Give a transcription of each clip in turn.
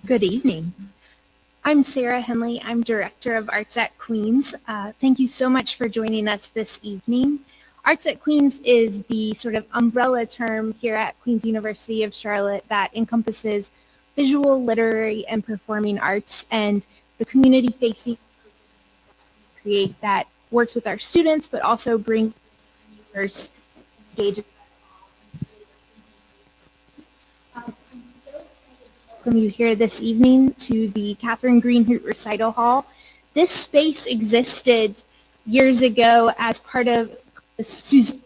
Good evening. I'm Sarah Henley. I'm Director of Arts at Queens. Thank you so much for joining us this evening. Arts at Queens is the sort of umbrella term here at Queens University of Charlotte that encompasses visual, literary, and performing arts, and the community-facing create that works with our students, but also brings leaders engaged. Welcome you here this evening to the Catherine Greenhoot Recital Hall. This space existed years ago as part of the Susan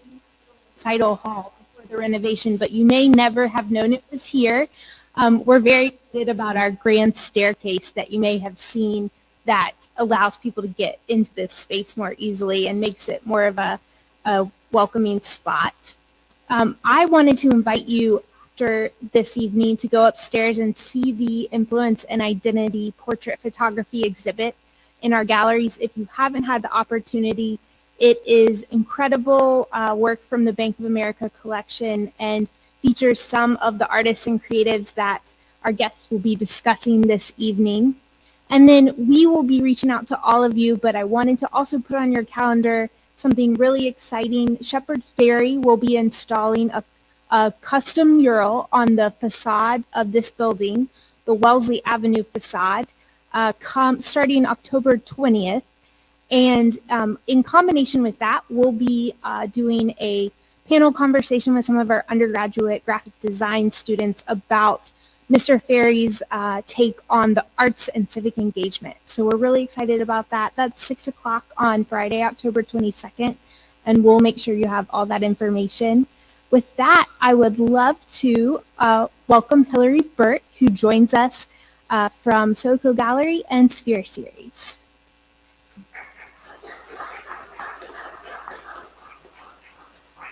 Recital Hall before the renovation, but you may never have known it was here. We're very excited about our grand staircase that you may have seen that allows people to get into this space more easily and makes it more of a welcoming spot. I wanted to invite you after this evening to go upstairs and see the Influence and Identity portrait photography exhibit in our galleries. If you haven't had the opportunity, it is incredible work from the Bank of America collection and features some of the artists and creatives that our guests will be discussing this evening. And then we will be reaching out to all of you, but I wanted to also put on your calendar something really exciting. Shepherd Ferry will be installing a custom mural on the facade of this building, the Wellesley Avenue facade, starting October 20th. And in combination with that, we'll be doing a panel conversation with some of our undergraduate graphic design students about Mr. Ferry's take on the arts and civic engagement. So we're really excited about that. That's 6 o'clock on Friday, October 22nd, and we'll make sure you have all that information. With that, I would love to welcome Hillary Burt, who joins us from SoCo Gallery and Sphere Series.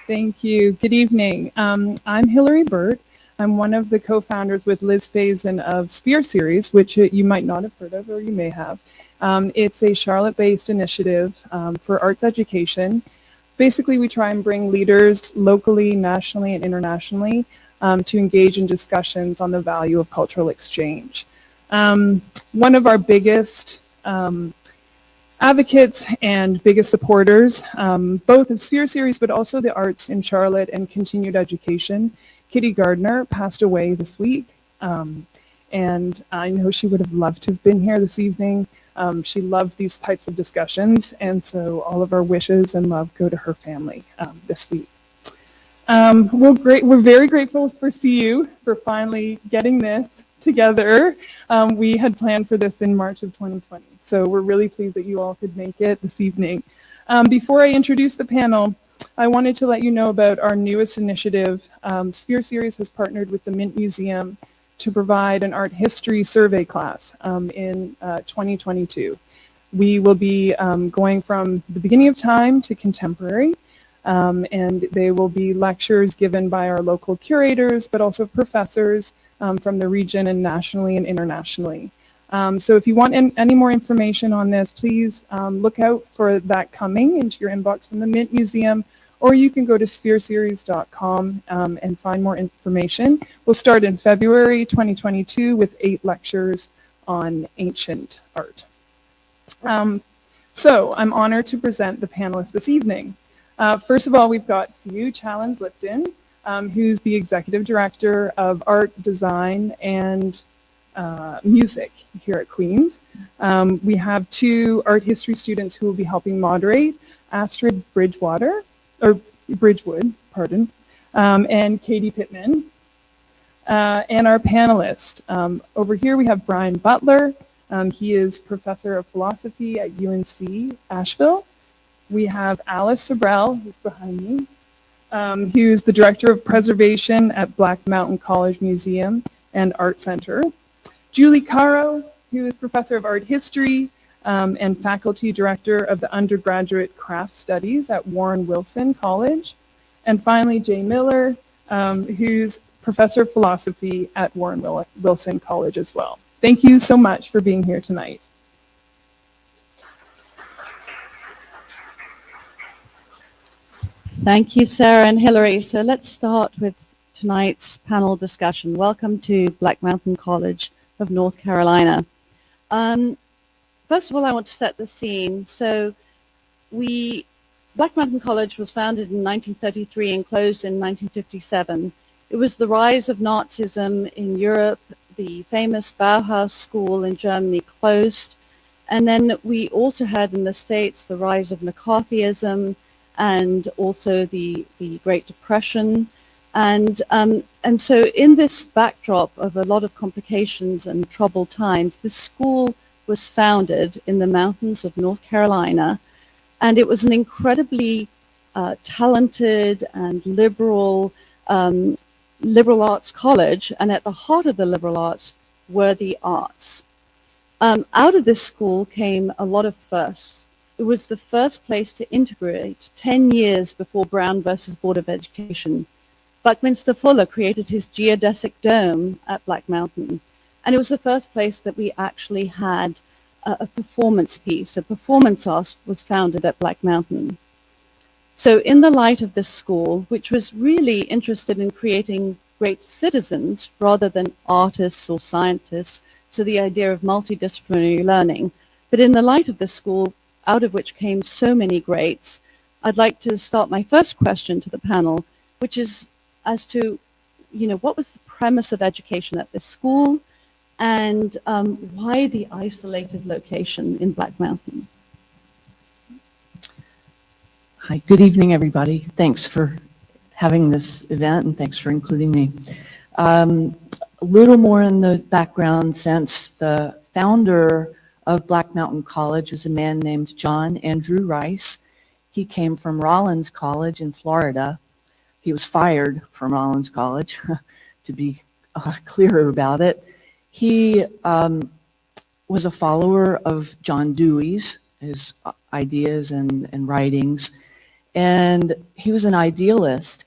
Thank you. Good evening. I'm Hillary Burt. I'm one of the co-founders with Liz Faison of Sphere Series, which you might not have heard of, or you may have. It's a Charlotte-based initiative for arts education. Basically, we try and bring leaders locally, nationally, and internationally to engage in discussions on the value of cultural exchange. One of our biggest advocates and biggest supporters, both of Sphere Series, but also the arts in Charlotte and continued education, Kitty Gardner, passed away this week. And I know she would have loved to have been here this evening. She loved these types of discussions, and so all of our wishes and love go to her family this week. We're very grateful for CU for finally getting this together. We had planned for this in March of 2020, so we're really pleased that you all could make it this evening. Before I introduce the panel, I wanted to let you know about our newest initiative. Sphere Series has partnered with the Mint Museum to provide an art history survey class in 2022. We will be going from the beginning of time to contemporary, and they will be lectures given by our local curators, but also professors from the region and nationally and internationally. So if you want any more information on this, please look out for that coming into your inbox from the Mint Museum, or you can go to sphereseries.com and find more information. We'll start in February 2022 with 8 lectures on ancient art. So I'm honored to present the panelists this evening. First of all, we've got CU Challenge Lipton, who's the Executive Director of Art, Design, and Music here at Queens. We have 2 art history students who will be helping moderate, Astrid Bridgewood, and Katie Pittman. And our panelists. Over here we have Brian Butler. He is Professor of Philosophy at UNC Asheville. We have Alice Sobrell, who's behind me, who's the Director of Preservation at Black Mountain College Museum and Art Center. Julie Caro, who is Professor of Art History and Faculty Director of the Undergraduate Craft Studies at Warren Wilson College. And finally, Jay Miller, who's Professor of Philosophy at Warren Wilson College as well. Thank you so much for being here tonight. Thank you, Sarah and Hillary. So let's start with tonight's panel discussion. Welcome to Black Mountain College of North Carolina. First of all, I want to set the scene. So Black Mountain College was founded in 1933 and closed in 1957. It was the rise of Nazism in Europe. The famous Bauhaus School in Germany closed. And then we also had in the States the rise of McCarthyism and also the Great Depression. And so in this backdrop of a lot of complications and troubled times, this school was founded in the mountains of North Carolina. And it was an incredibly talented and liberal arts college. And at the heart of the liberal arts were the arts. Out of this school came a lot of firsts. It was the first place to integrate 10 years before Brown versus Board of Education. Buckminster Fuller created his geodesic dome at Black Mountain. And it was the first place that we actually had a performance piece. A performance art was founded at Black Mountain. So in the light of this school, which was really interested in creating great citizens rather than artists or scientists, to the idea of multidisciplinary learning. But in the light of this school, out of which came so many greats, I'd like to start my first question to the panel, which is as to, what was the premise of education at this school and why the isolated location in Black Mountain? Hi, good evening, everybody. Thanks for having this event and thanks for including me. A little more in the background, since the founder of Black Mountain College was a man named John Andrew Rice. He came from Rollins College in Florida. He was fired from Rollins College, to be clearer about it. He was a follower of John Dewey's, his ideas and writings, and he was an idealist.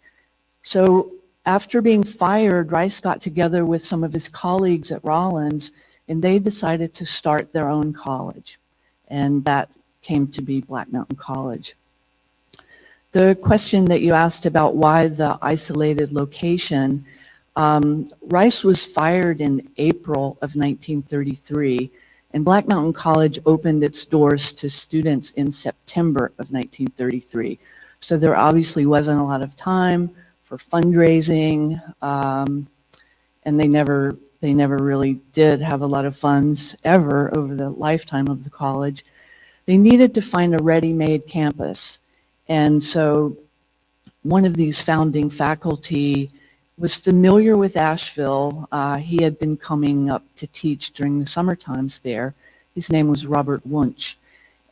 So after being fired, Rice got together with some of his colleagues at Rollins, and they decided to start their own college. And that came to be Black Mountain College. The question that you asked about why the isolated location, Rice was fired in April of 1933, and Black Mountain College opened its doors to students in September of 1933. So there obviously wasn't a lot of time for fundraising, and they never really did have a lot of funds ever over the lifetime of the college. They needed to find a ready-made campus, and so one of these founding faculty was familiar with Asheville. He had been coming up to teach during the summer times there. His name was Robert Wunsch,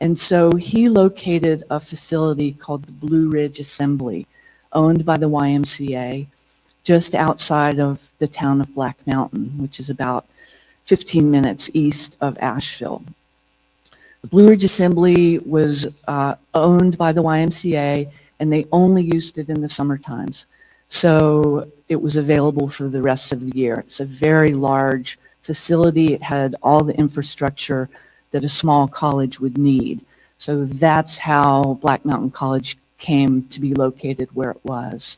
and so he located a facility called the Blue Ridge Assembly, owned by the YMCA, just outside of the town of Black Mountain, which is about 15 minutes east of Asheville. The Blue Ridge Assembly was owned by the YMCA, and they only used it in the summer times. So it was available for the rest of the year. It's a very large facility. It had all the infrastructure that a small college would need. So that's how Black Mountain College came to be located where it was.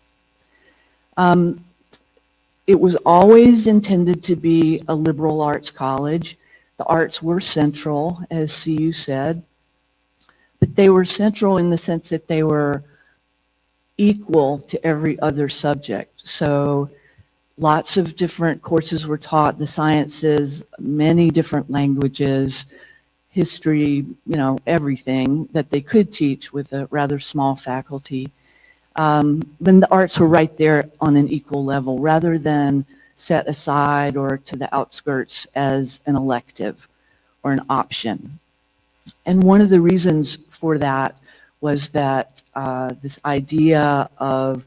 It was always intended to be a liberal arts college. The arts were central, as CU said, but they were central in the sense that they were equal to every other subject. So lots of different courses were taught, the sciences, many different languages, history, everything that they could teach with a rather small faculty. Then the arts were right there on an equal level rather than set aside or to the outskirts as an elective or an option. And one of the reasons for that was that this idea of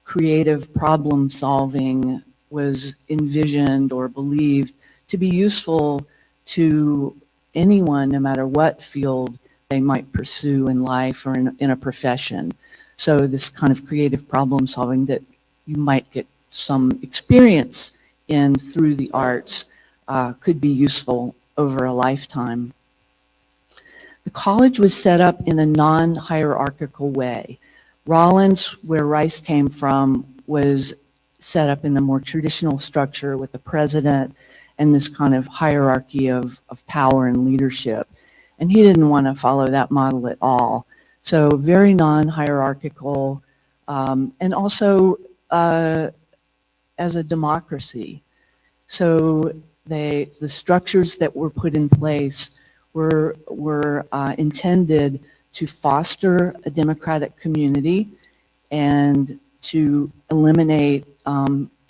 creative problem solving was envisioned or believed to be useful to anyone, no matter what field they might pursue in life or in a profession. So this kind of creative problem solving that you might get some experience in through the arts could be useful over a lifetime. The college was set up in a non-hierarchical way. Rollins, where Rice came from, was set up in a more traditional structure with a president and this kind of hierarchy of power and leadership. And he didn't want to follow that model at all. So very non-hierarchical, and also as a democracy. So the structures that were put in place were intended to foster a democratic community and to eliminate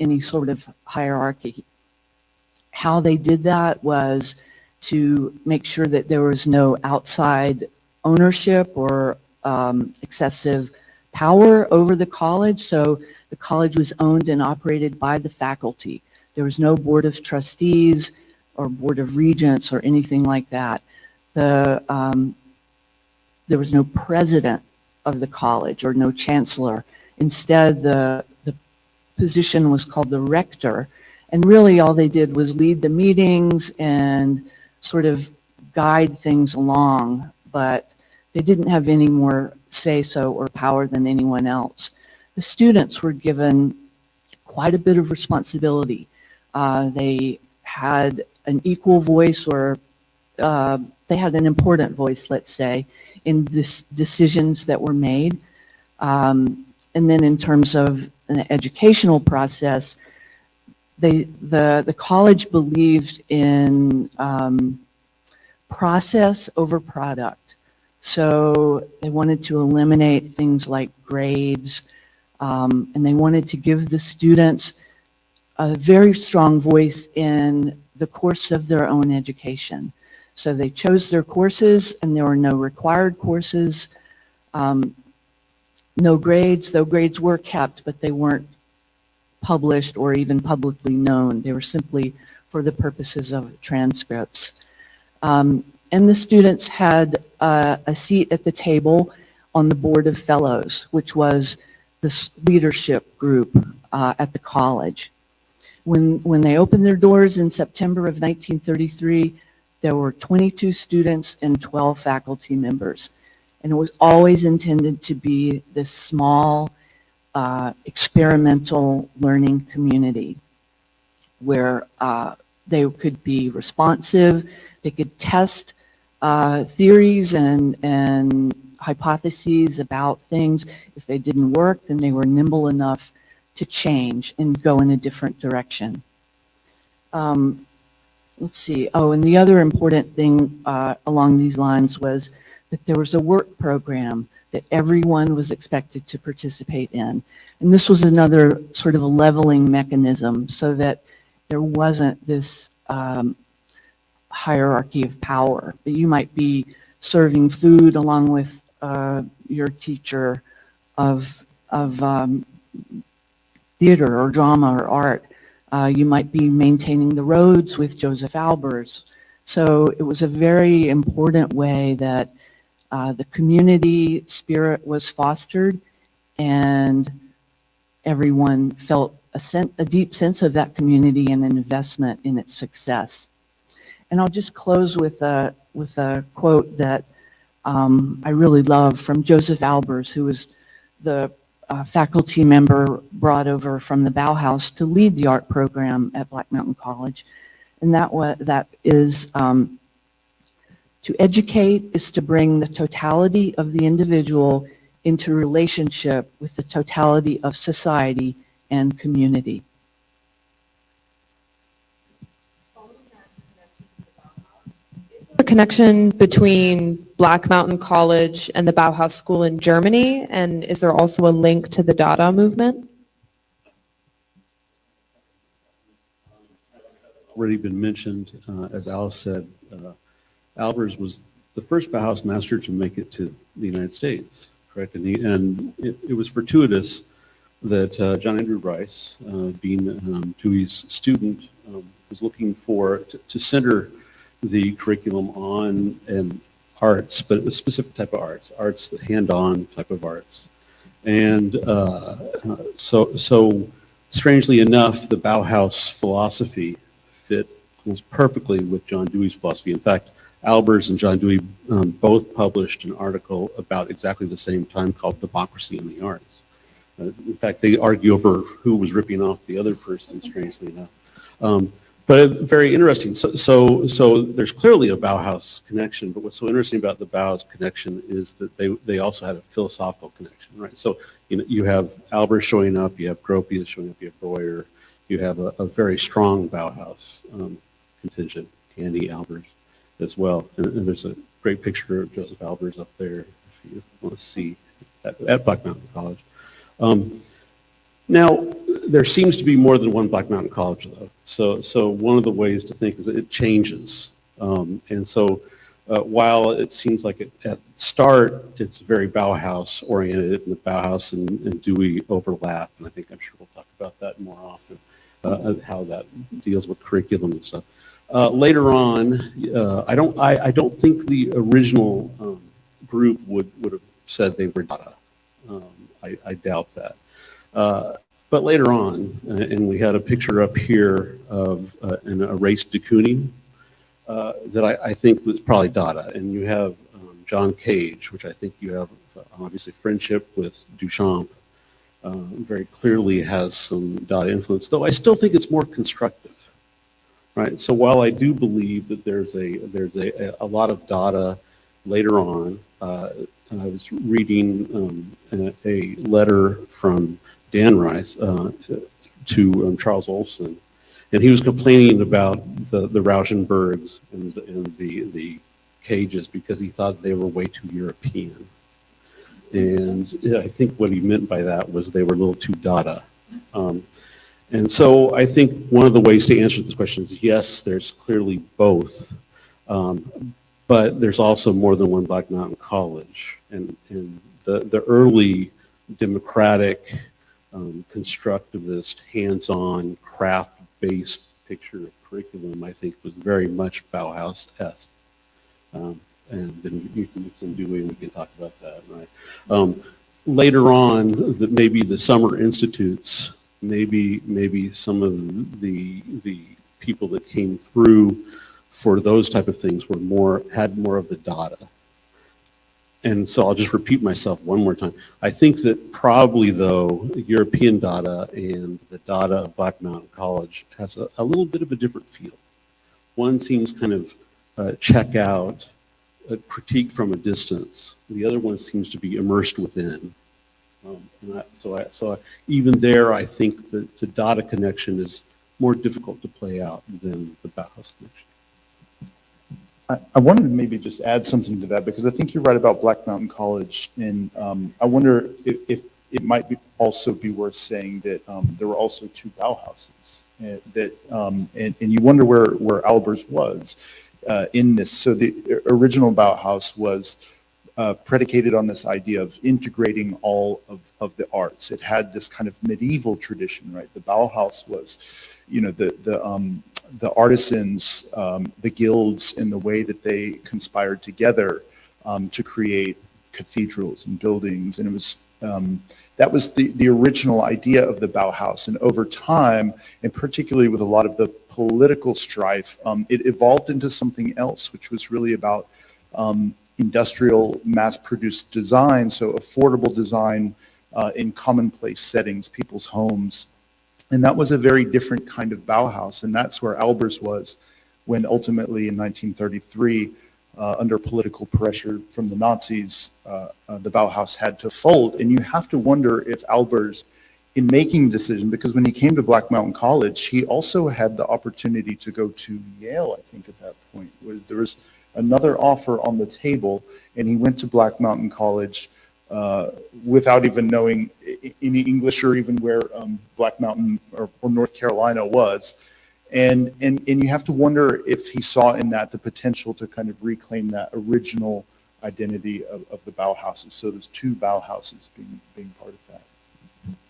any sort of hierarchy. How they did that was to make sure that there was no outside ownership or excessive power over the college. So the college was owned and operated by the faculty. There was no board of trustees or board of regents or anything like that. There was no president of the college or no chancellor. Instead, the position was called the rector, and really all they did was lead the meetings and sort of guide things along, but they didn't have any more say-so or power than anyone else. The students were given quite a bit of responsibility. They had an equal voice, or they had an important voice, let's say, in decisions that were made. And then in terms of an educational process, the college believed in process over product. So they wanted to eliminate things like grades, and they wanted to give the students a very strong voice in the course of their own education. So they chose their courses, and there were no required courses, no grades, though grades were kept, but they weren't published or even publicly known. They were simply for the purposes of transcripts. And the students had a seat at the table on the board of fellows, which was this leadership group at the college. When they opened their doors in September of 1933, there were 22 students and 12 faculty members. And it was always intended to be this small, experimental learning community where they could be responsive, they could test theories and hypotheses about things. If they didn't work, then they were nimble enough to change and go in a different direction. Let's see. Oh, and the other important thing along these lines was that there was a work program that everyone was expected to participate in. And this was another sort of a leveling mechanism so that there wasn't this hierarchy of power. You might be serving food along with your teacher of theater or drama or art. You might be maintaining the roads with Joseph Albers. So it was a very important way that the community spirit was fostered, and everyone felt a deep sense of that community and an investment in its success. And I'll just close with a quote that I really love from Joseph Albers, who was the faculty member brought over from the Bauhaus to lead the art program at Black Mountain College. And that is, to educate is to bring the totality of the individual into relationship with the totality of society and community. A connection between Black Mountain College and the Bauhaus School in Germany, and is there also a link to the Dada movement? Already been mentioned, as Alice said, Albers was the first Bauhaus master to make it to the United States, correct? And it was fortuitous that John Andrew Rice, being Dewey's student, was looking to center the curriculum on arts, but a specific type of arts, the hand-on type of arts. And so strangely enough, the Bauhaus philosophy fit almost perfectly with John Dewey's philosophy. In fact, Albers and John Dewey both published an article about exactly the same time called Democracy in the Arts. In fact, they argue over who was ripping off the other person, strangely enough. But very interesting. So there's clearly a Bauhaus connection, but what's so interesting about the Bauhaus connection is that they also had a philosophical connection, right? So, you have Albers showing up, you have Gropius showing up, you have Breuer, you have a very strong Bauhaus contingent, Andy Albers as well. And there's a great picture of Joseph Albers up there, if you want to see, at Black Mountain College. Now, there seems to be more than one Black Mountain College, though. So one of the ways to think is that it changes. And so while it seems like at the start, it's very Bauhaus oriented, and the Bauhaus and Dewey overlap. And I think I'm sure we'll talk about that more often, how that deals with curriculum and stuff. Later on, I don't think the original group would have said they were Dada. I doubt that. But later on, and we had a picture up here of an erased De Kooning that I think was probably Dada. And you have John Cage, which I think you have obviously friendship with Duchamp, very clearly has some Dada influence, though I still think it's more constructive, right? So while I do believe that there's a lot of Dada later on, I was reading a letter from Dan Rice to Charles Olson, and he was complaining about the Rauschenbergs and the Cages because he thought they were way too European. And I think what he meant by that was they were a little too Dada. And so I think one of the ways to answer this question is yes, there's clearly both, but there's also more than one Black Mountain College. And the early democratic, constructivist, hands-on, craft-based picture of curriculum, I think, was very much Bauhaus-esque. And then you can mix in Dewey, and we can talk about that, right? Later on, that maybe the summer institutes, maybe some of the people that came through for those type of things had more of the Dada. And so I'll just repeat myself one more time. I think that probably, though, European Dada and the Dada of Black Mountain College has a little bit of a different feel. One seems kind of check out, critique from a distance. The other one seems to be immersed within. So even there, I think that the Dada connection is more difficult to play out than the Bauhaus connection. I wanted to maybe just add something to that because I think you're right about Black Mountain College, and I wonder if it might also be worth saying that there were also two Bauhauses, and you wonder where Albers was in this. So the original Bauhaus was predicated on this idea of integrating all of the arts. It had this kind of medieval tradition, right? The Bauhaus was, the artisans, the guilds, and the way that they conspired together to create cathedrals and buildings. And it was that was the original idea of the Bauhaus. And over time, and particularly with a lot of the political strife, it evolved into something else, which was really about industrial mass-produced design, so affordable design in commonplace settings, people's homes. And that was a very different kind of Bauhaus, and that's where Albers was when ultimately in 1933, under political pressure from the Nazis, the Bauhaus had to fold. And you have to wonder if Albers, in making the decision, because when he came to Black Mountain College, he also had the opportunity to go to Yale, I think at that point. There was another offer on the table, and he went to Black Mountain College without even knowing any English or even where Black Mountain or North Carolina was. And you have to wonder if he saw in that the potential to kind of reclaim that original identity of the Bauhauses. So there's two Bauhauses being part of that.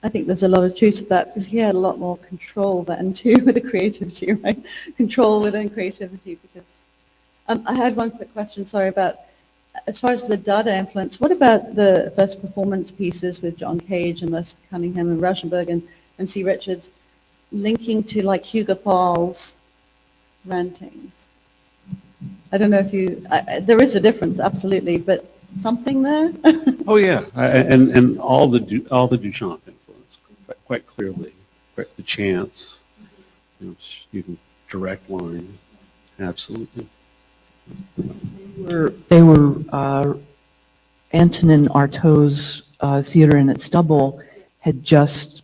I think there's a lot of truth to that because he had a lot more control then too with the creativity, right? Control within creativity. Because I had one quick question, sorry, about as far as the Dada influence, what about the first performance pieces with John Cage and Les Cunningham and Rauschenberg and MC Richards linking to like Hugo Paul's rantings? I don't know if you, there is a difference, absolutely, but something there? Oh yeah, and all the Duchamp influence quite clearly, right? The chants, you can direct line. Absolutely. They were Antonin Artaud's theater in its double had just,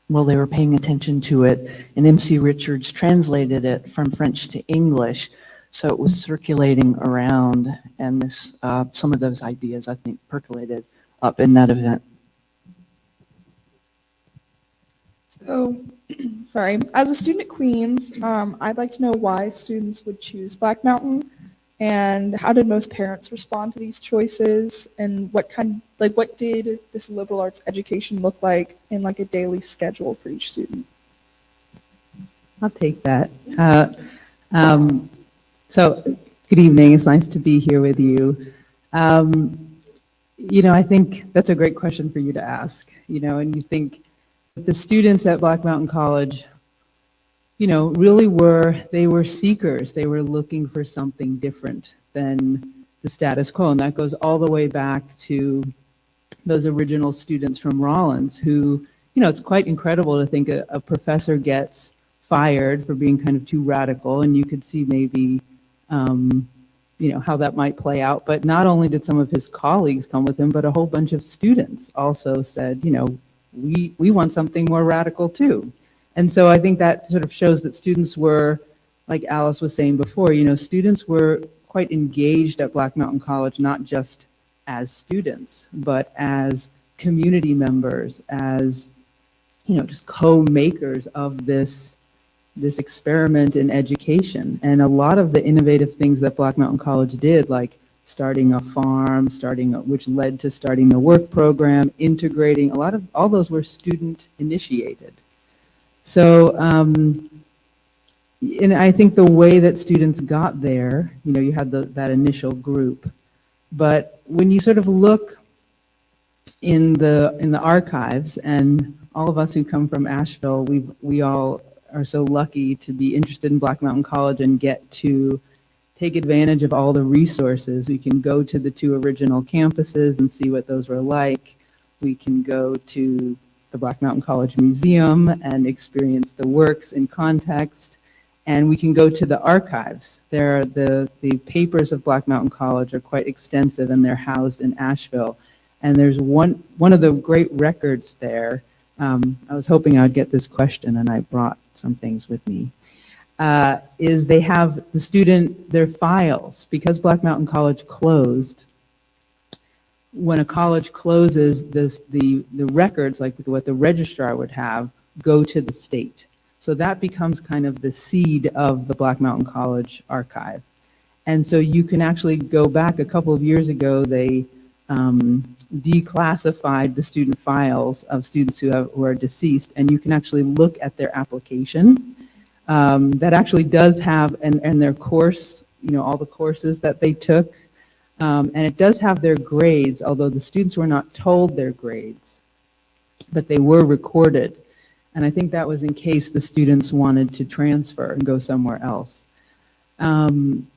well, they were paying attention to it, and MC Richards translated it from French to English, so it was circulating around, and this some of those ideas, I think, percolated up in that event. So, sorry, as a student at Queens, I'd like to know why students would choose Black Mountain, and how did most parents respond to these choices, and what did this liberal arts education look like in like a daily schedule for each student? I'll take that. So, good evening. It's nice to be here with you. I think that's a great question for you to ask, and you think the students at Black Mountain College, really they were seekers. They were looking for something different than the status quo. And that goes all the way back to those original students from Rollins who, it's quite incredible to think a professor gets fired for being kind of too radical. And you could see maybe, how that might play out. But not only did some of his colleagues come with him, but a whole bunch of students also said, we want something more radical too. And so I think that sort of shows that students were, like Alice was saying before, students were quite engaged at Black Mountain College, not just as students, but as community members, as, just co-makers of this experiment in education. And a lot of the innovative things that Black Mountain College did, like starting a farm, which led to starting the work program, integrating, all those were student initiated. So, and I think the way that students got there, you had that initial group, but when you sort of look in the archives, and all of us who come from Asheville, we all are so lucky to be interested in Black Mountain College and get to take advantage of all the resources. We can go to the 2 original campuses and see what those were like. We can go to the Black Mountain College Museum and experience the works in context. And we can go to the archives. The papers of Black Mountain College are quite extensive, and they're housed in Asheville. And there's one of the great records there. I was hoping I would get this question, and I brought some things with me. Is they have their files, because Black Mountain College closed. When a college closes, the records, like what the registrar would have, go to the state. So that becomes kind of the seed of the Black Mountain College archive. And so you can actually go back a couple of years ago, they declassified the student files of students who are deceased, and you can actually look at their application. That actually does have, and their course, all the courses that they took, and it does have their grades, although the students were not told their grades, but they were recorded. And I think that was in case the students wanted to transfer and go somewhere else. And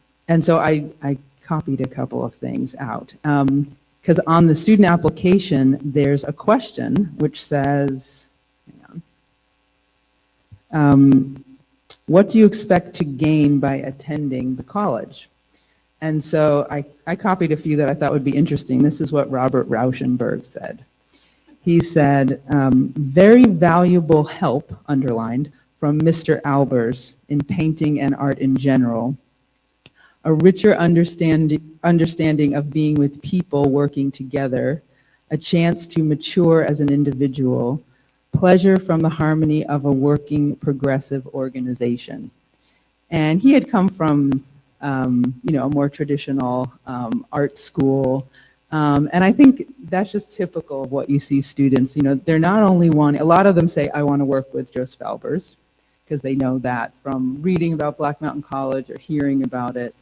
so I copied a couple of things out. Because on the student application, there's a question which says, hang on, what do you expect to gain by attending the college? And so I copied a few that I thought would be interesting. This is what Robert Rauschenberg said. He said, very valuable help, underlined, from Mr. Albers in painting and art in general. A richer understanding of being with people working together, a chance to mature as an individual, pleasure from the harmony of a working progressive organization. And he had come from, a more traditional art school. And I think that's just typical of what you see students, they're not only wanting, a lot of them say, I want to work with Joseph Albers, because they know that from reading about Black Mountain College or hearing about it.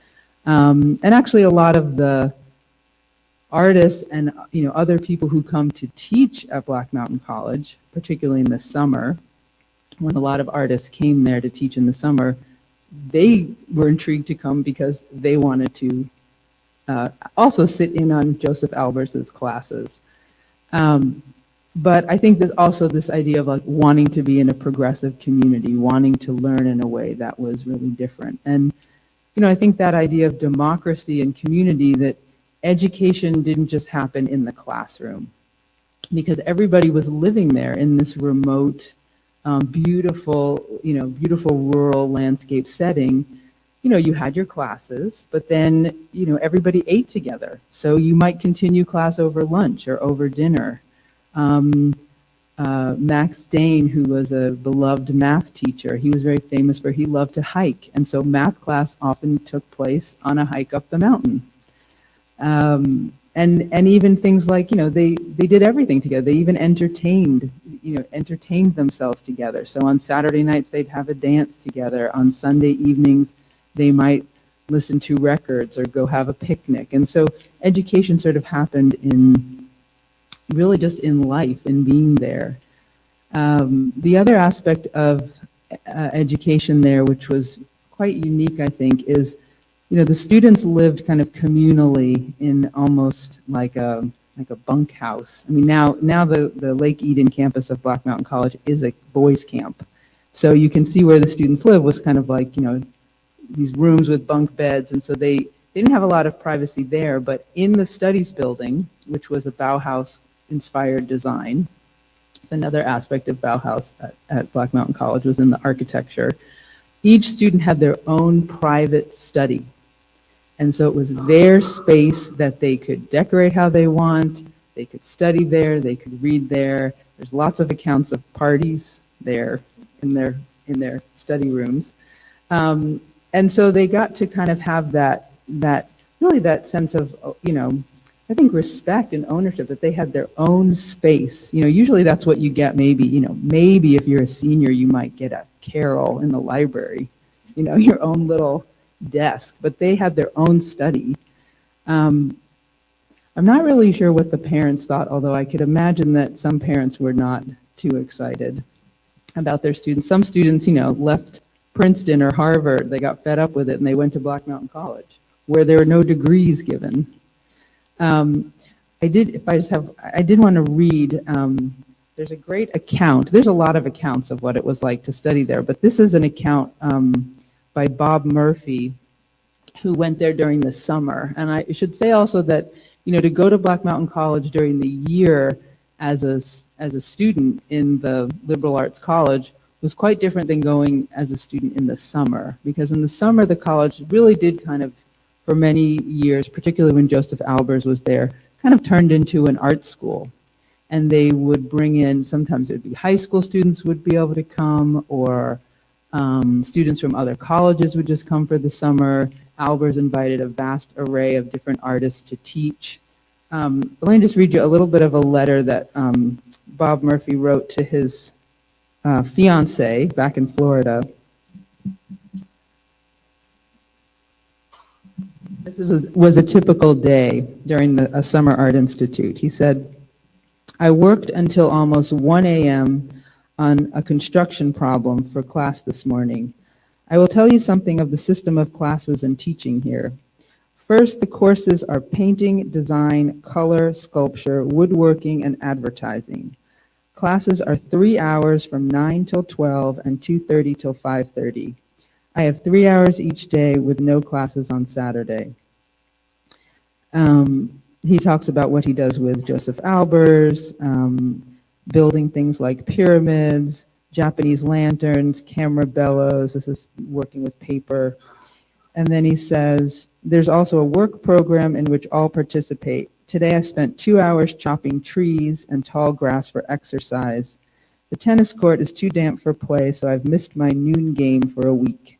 And actually a lot of the artists and other people who come to teach at Black Mountain College, particularly in the summer, when a lot of artists came there to teach in the summer, they were intrigued to come because they wanted to also sit in on Joseph Albers' classes. But I think there's also this idea of like wanting to be in a progressive community, wanting to learn in a way that was really different. And, you know, I think that idea of democracy and community, that education didn't just happen in the classroom, because everybody was living there in this remote, beautiful, beautiful rural landscape setting. You know, you had your classes, but then, everybody ate together. So you might continue class over lunch or over dinner. Max Dain, who was a beloved math teacher, he was very famous for he loved to hike. And so math class often took place on a hike up the mountain. And even things like, they did everything together. They even entertained themselves together. So on Saturday nights, they'd have a dance together. On Sunday evenings, they might listen to records or go have a picnic. And so education sort of happened in really just in life, in being there. The other aspect of education there, which was quite unique, I think, is the students lived kind of communally in almost like a bunkhouse. I mean, now the Lake Eden campus of Black Mountain College is a boys' camp. So you can see where the students live was kind of like, these rooms with bunk beds. And so they didn't have a lot of privacy there, but in the studies building, which was a Bauhaus-inspired design, it's another aspect of Bauhaus at Black Mountain College, was in the architecture. Each student had their own private study. And so it was their space that they could decorate how they want, they could study there, they could read there. There's lots of accounts of parties there in their study rooms. And so they got to kind of have that sense of, I think respect and ownership, that they had their own space. Usually that's what you get maybe if you're a senior, you might get a carrel in the library, your own little desk, but they had their own study. I'm not really sure what the parents thought, although I could imagine that some parents were not too excited about their students. Some students, left Princeton or Harvard, they got fed up with it and they went to Black Mountain College, where there were no degrees given. I did want to read, there's a great account, there's a lot of accounts of what it was like to study there, but this is an account by Bob Murphy, who went there during the summer. And I should say also that, to go to Black Mountain College during the year as a student in the liberal arts college was quite different than going as a student in the summer, because in the summer the college really did kind of, for many years, particularly when Joseph Albers was there, kind of turned into an art school. And they would bring in, sometimes it would be high school students would be able to come, or students from other colleges would just come for the summer. Albers invited a vast array of different artists to teach. Let me just read you a little bit of a letter that Bob Murphy wrote to his fiance back in Florida. This was a typical day during a summer art institute. He said, "I worked until almost 1 a.m. on a construction problem for class this morning. I will tell you something of the system of classes and teaching here. First, the courses are painting, design, color, sculpture, woodworking, and advertising. Classes are 3 hours from 9 till 12 and 2:30 till 5:30. I have 3 hours each day with no classes on Saturday." He talks about what he does with Joseph Albers, building things like pyramids, Japanese lanterns, camera bellows. This is working with paper. And then he says, "There's also a work program in which all participate. Today I spent 2 hours chopping trees and tall grass for exercise. The tennis court is too damp for play, so I've missed my noon game for a week.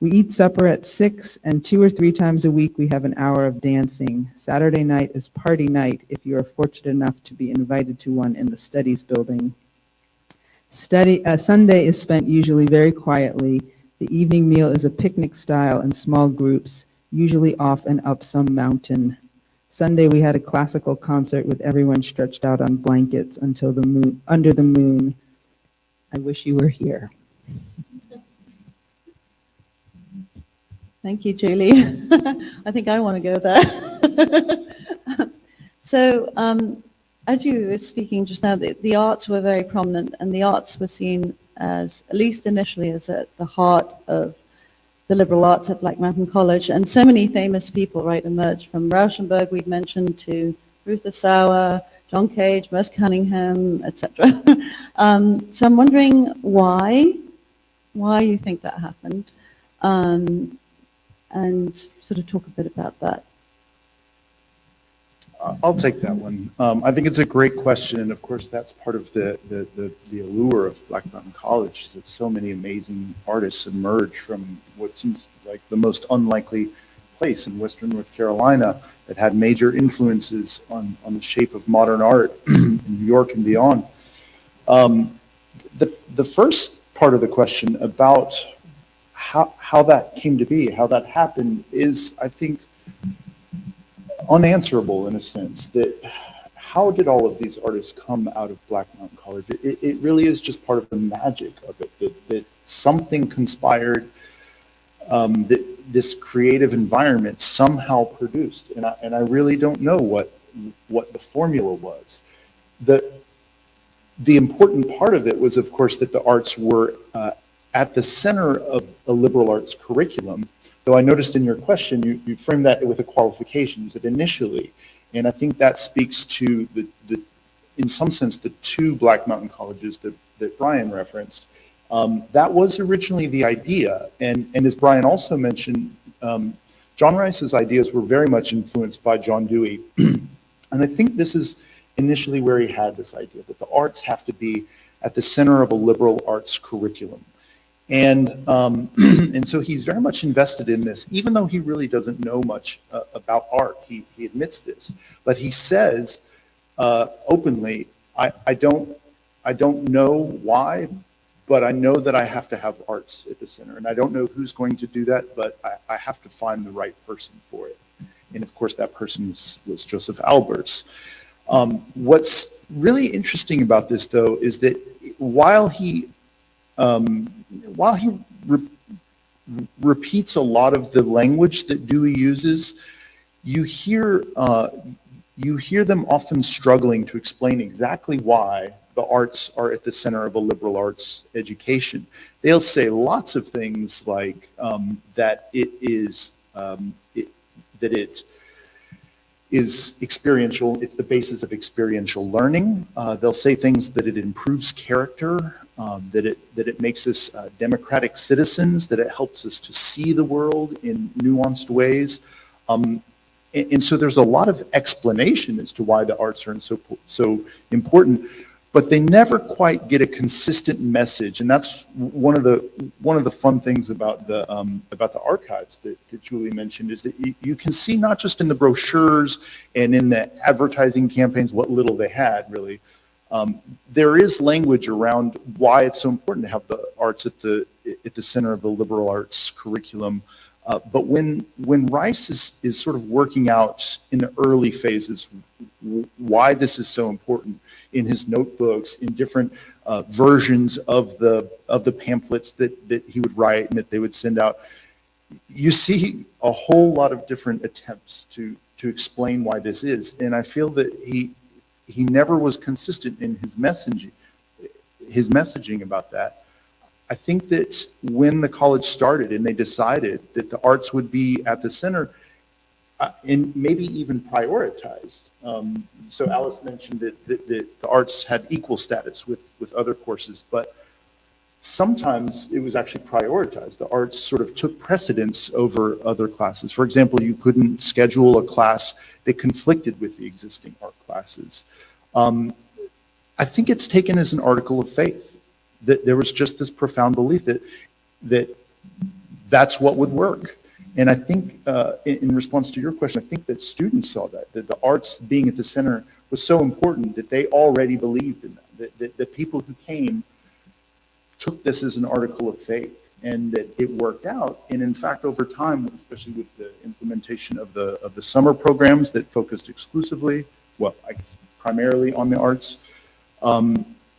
We eat supper at 6, and 2 or 3 times a week we have an hour of dancing. Saturday night is party night if you are fortunate enough to be invited to one in the studies building. Sunday is spent usually very quietly. The evening meal is a picnic style in small groups, usually off and up some mountain. Sunday we had a classical concert with everyone stretched out on blankets under the moon. I wish you were here." Thank you, Julie. I think I want to go there. So As you were speaking just now, the arts were very prominent, and the arts were seen as, at least initially, as at the heart of the liberal arts at Black Mountain College. And so many famous people, right, emerged, from Rauschenberg, we've mentioned, to Ruth Sauer, John Cage, Merce Cunningham, etc. So I'm wondering why you think that happened, and sort of talk a bit about that. I'll take that one. I think it's a great question, and of course that's part of the allure of Black Mountain College, is that so many amazing artists emerge from what seems like the most unlikely place in Western North Carolina that had major influences on the shape of modern art in New York and beyond. The first part of the question about how that came to be, how that happened, is, I think, unanswerable in a sense. That how did all of these artists come out of Black Mountain College? It really is just part of the magic of it, that something conspired, that this creative environment somehow produced, and I really don't know what the formula was. The important part of it was, of course, that the arts were at the center of a liberal arts curriculum. Though I noticed in your question, you framed that with a qualification. You said initially, and I think that speaks to in some sense, the two Black Mountain colleges that Brian referenced. That was originally the idea, and as Brian also mentioned, John Rice's ideas were very much influenced by John Dewey, and I think this is initially where he had this idea that the arts have to be at the center of a liberal arts curriculum. And so he's very much invested in this, even though he really doesn't know much about art. He admits this, but he says openly, I don't know why, but I know that I have to have arts at the center, and I don't know who's going to do that, but I have to find the right person for it. And of course, that person was Joseph Alberts. What's really interesting about this, though, is that while he repeats a lot of the language that Dewey uses, you hear them often struggling to explain exactly why the arts are at the center of a liberal arts education. They'll say lots of things like that it is experiential, it's the basis of experiential learning. They'll say things that it improves character, that it makes us democratic citizens, that it helps us to see the world in nuanced ways. And so there's a lot of explanation as to why the arts are so important, but they never quite get a consistent message. And that's one of the fun things about the archives that Julie mentioned, is that you can see not just in the brochures and in the advertising campaigns what little they had, really. There is language around why it's so important to have the arts at the center of the liberal arts curriculum. But when Rice is sort of working out in the early phases why this is so important in his notebooks, in different versions of the pamphlets that he would write and that they would send out, you see a whole lot of different attempts to explain why this is. And I feel that he never was consistent in his messaging about that. I think that when the college started and they decided that the arts would be at the center, and maybe even prioritized. So Alice mentioned that the arts had equal status with other courses, but sometimes it was actually prioritized. The arts sort of took precedence over other classes. For example, you couldn't schedule a class that conflicted with the existing art classes. I think it's taken as an article of faith, that there was just this profound belief that's what would work. And I think in response to your question, I think that students saw that the arts being at the center was so important that they already believed in that the people who came took this as an article of faith, and that it worked out. And in fact, over time, especially with the implementation of the summer programs that focused exclusively, well, I guess primarily on the arts,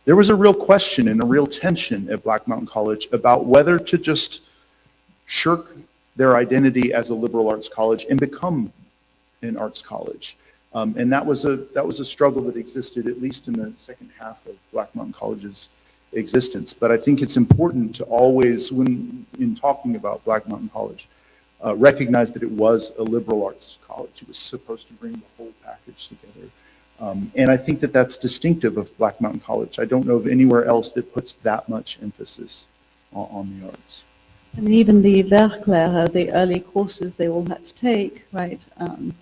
there was a real question and a real tension at Black Mountain College about whether to just shirk their identity as a liberal arts college and become an arts college. And that was a struggle that existed at least in the second half of Black Mountain College's existence. But I think it's important to always, when in talking about Black Mountain College, recognize that it was a liberal arts college. It was supposed to bring the whole package together. And I think that that's distinctive of Black Mountain College. I don't know of anywhere else that puts that much emphasis on the arts. I mean, even the Verclair, the early courses they all had to take, right? And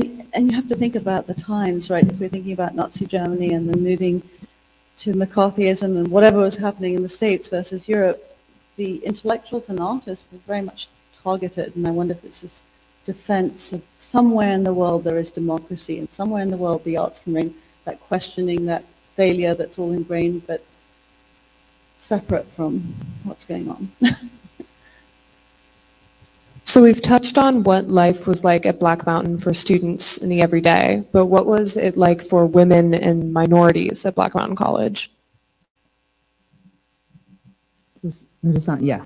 you have to think about the times, right? If we're thinking about Nazi Germany and then moving to McCarthyism and whatever was happening in the States versus Europe, the intellectuals and artists were very much targeted. And I wonder if this is defense of somewhere in the world there is democracy, and somewhere in the world the arts can bring that questioning, that failure that's all ingrained, but separate from what's going on. So we've touched on what life was like at Black Mountain for students in the everyday, but what was it like for women and minorities at Black Mountain College? Is this on? Yeah.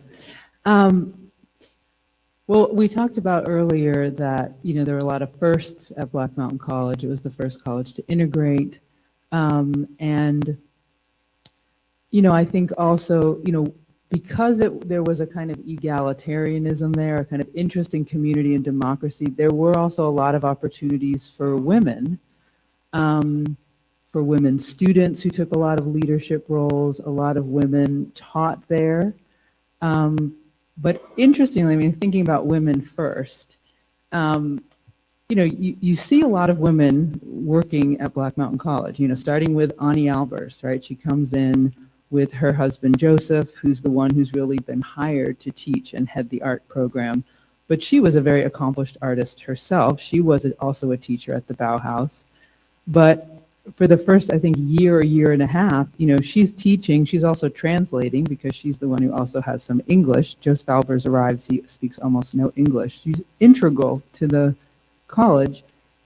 Well, we talked about earlier that, there were a lot of firsts at Black Mountain College. It was the first college to integrate. And I think also, because there was a kind of egalitarianism there, a kind of interest in community and democracy, there were also a lot of opportunities for women students who took a lot of leadership roles. A lot of women taught there. But interestingly, thinking about women first, you see a lot of women working at Black Mountain College, starting with Ani Albers, right? She comes in with her husband, Joseph, who's the one who's really been hired to teach and head the art program. But she was a very accomplished artist herself. She was also a teacher at the Bauhaus. But for the first, I think, year and a half, she's teaching. She's also translating because she's the one who also has some English. Joseph Albers arrives, he speaks almost no English. She's integral to the college,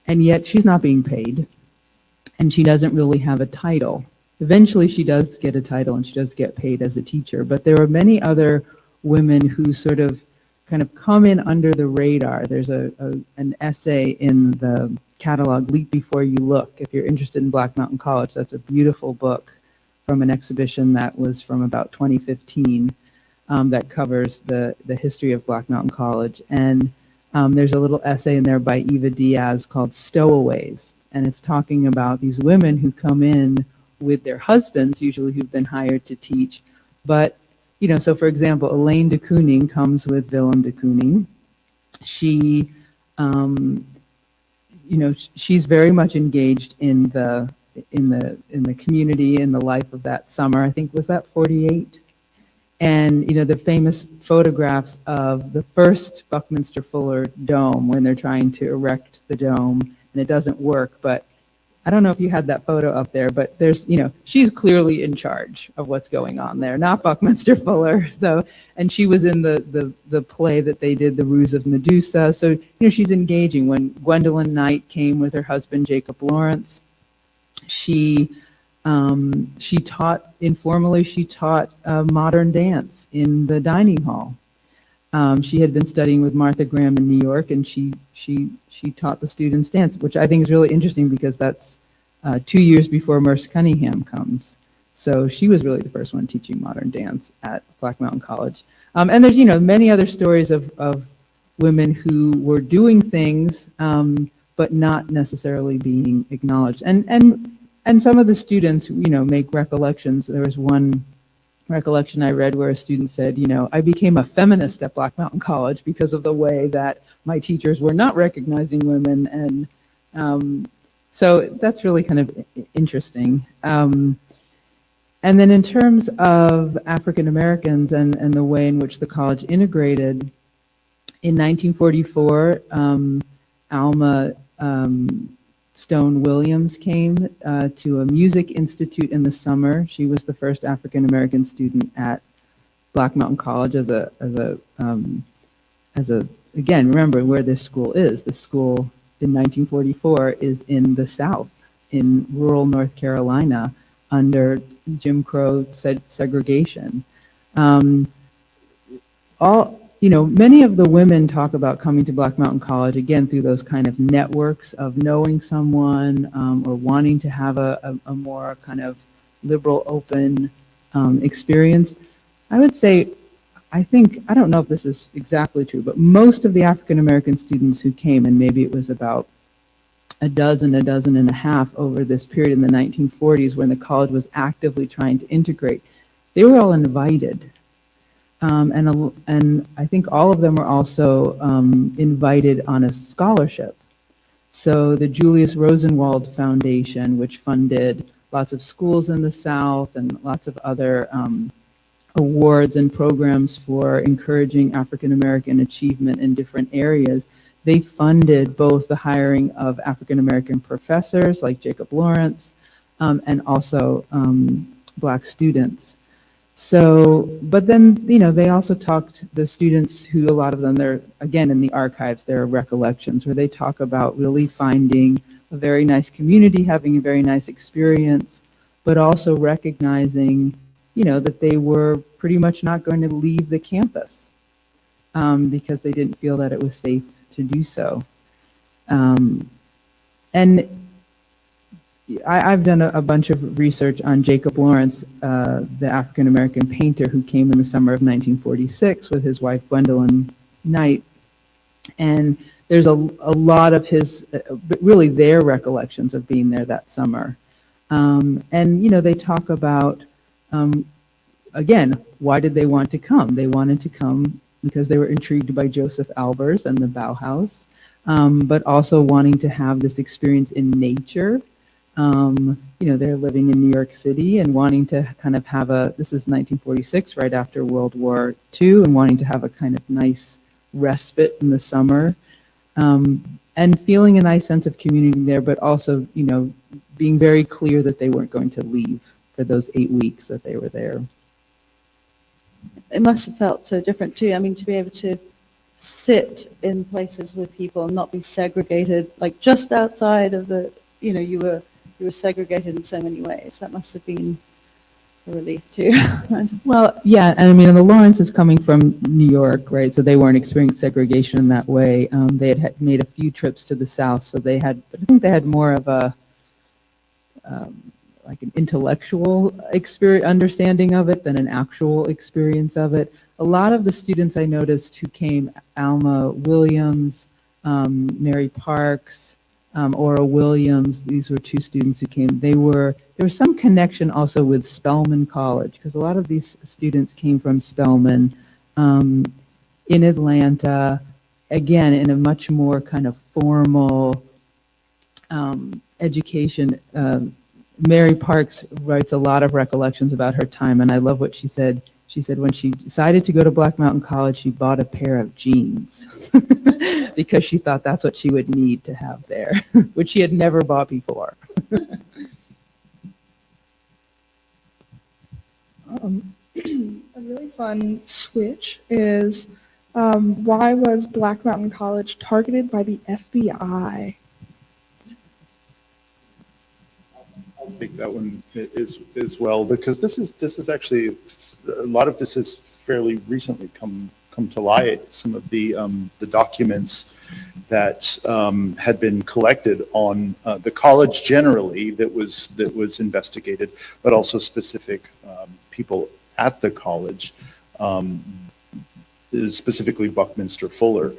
and yet she's not being paid. And she doesn't really have a title. Eventually, she does get a title and she does get paid as a teacher. But there are many other women who sort of kind of come in under the radar. There's an essay in the catalog, Leap Before You Look. If you're interested in Black Mountain College, that's a beautiful book from an exhibition that was from about 2015 that covers the history of Black Mountain College. And there's a little essay in there by Eva Diaz called Stowaways. And it's talking about these women who come in with their husbands, usually who've been hired to teach. But, so for example, Elaine De Kooning comes with Willem De Kooning. She, she's very much engaged in the community, in the life of that summer. I think, was that 48? And, the famous photographs of the first Buckminster Fuller dome when they're trying to erect the dome and it doesn't work. But I don't know if you had that photo up there, but there's, she's clearly in charge of what's going on there, not Buckminster Fuller. So, and she was in the play that they did, The Ruse of Medusa. So, she's engaging. When Gwendolyn Knight came with her husband, Jacob Lawrence, she taught, informally, she taught modern dance in the dining hall. She had been studying with Martha Graham in New York, and she taught the students dance, which I think is really interesting because that's 2 years before Merce Cunningham comes. So she was really the first one teaching modern dance at Black Mountain College. And there's, many other stories of women who were doing things, but not necessarily being acknowledged. And some of the students, make recollections. There was one recollection I read where a student said, I became a feminist at Black Mountain College because of the way that my teachers were not recognizing women. And so that's really kind of interesting. And then in terms of African Americans and the way in which the college integrated, in 1944, Alma Stone Williams came to a music institute in the summer. She was the first African American student at Black Mountain College as a again, remember where this school is. The school in 1944 is in the South, in rural North Carolina, under Jim Crow segregation. many of the women talk about coming to Black Mountain College, again, through those kind of networks of knowing someone or wanting to have a more kind of liberal, open experience. I would say, I don't know if this is exactly true, but most of the African American students who came, and maybe it was about a dozen and a half over this period in the 1940s when the college was actively trying to integrate, they were all invited. And I think all of them were also invited on a scholarship. So the Julius Rosenwald Foundation, which funded lots of schools in the South and lots of other awards and programs for encouraging African American achievement in different areas, they funded both the hiring of African American professors like Jacob Lawrence and also Black students. So, but then, they also talked, the students who, a lot of them, they're, again, in the archives, there are recollections where they talk about really finding a very nice community, having a very nice experience, but also recognizing, that they were pretty much not going to leave the campus because they didn't feel that it was safe to do so. And I've done a bunch of research on Jacob Lawrence, the African-American painter who came in the summer of 1946 with his wife Gwendolyn Knight. And there's a lot of his, really their recollections of being there that summer. And, they talk about, again, why did they want to come? They wanted to come because they were intrigued by Joseph Albers and the Bauhaus, but also wanting to have this experience in nature. They're living in New York City and wanting to kind of have this is 1946, right after World War II, and wanting to have a kind of nice respite in the summer, and feeling a nice sense of community there, but also, being very clear that they weren't going to leave for those 8 weeks that they were there. It must have felt so different too. I mean, to be able to sit in places with people and not be segregated, like just outside of the, you were segregated in so many ways. That must have been a relief too. Well, yeah, and I mean, the Lawrence is coming from New York, right? So they weren't experiencing segregation in that way. They had made a few trips to the South, so I think they had more of a, like an intellectual understanding of it than an actual experience of it. A lot of the students I noticed who came, Alma Williams, Mary Parks, Ora Williams, these were two students who came. There was some connection also with Spelman College, because a lot of these students came from Spelman in Atlanta, again, in a much more kind of formal education. Mary Parks writes a lot of recollections about her time, and I love what she said. She said when she decided to go to Black Mountain College, she bought a pair of jeans because she thought that's what she would need to have there, which she had never bought before. A really fun switch is why was Black Mountain College targeted by the FBI? I'll take that one as well, because this is actually, a lot of this has fairly recently come to light. Some of the documents that had been collected on the college generally that was investigated, but also specific people at the college, specifically Buckminster Fuller.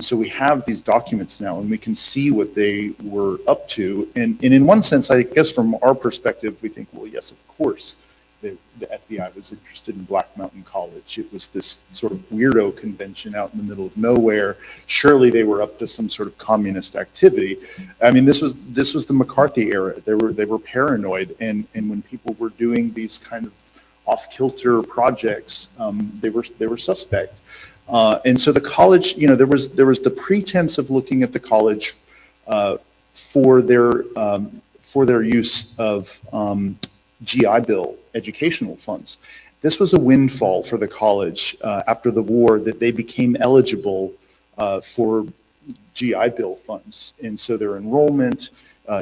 So we have these documents now, and we can see what they were up to. And in one sense, I guess from our perspective, we think, well, yes, of course, the FBI was interested in Black Mountain College. It was this sort of weirdo convention out in the middle of nowhere. Surely they were up to some sort of communist activity. I mean, this was the McCarthy era. They were paranoid, and when people were doing these kind of off-kilter projects, they were suspect. And so the college, there was the pretense of looking at the college for their use of GI Bill educational funds. This was a windfall for the college after the war, that they became eligible for GI Bill funds. And so their enrollment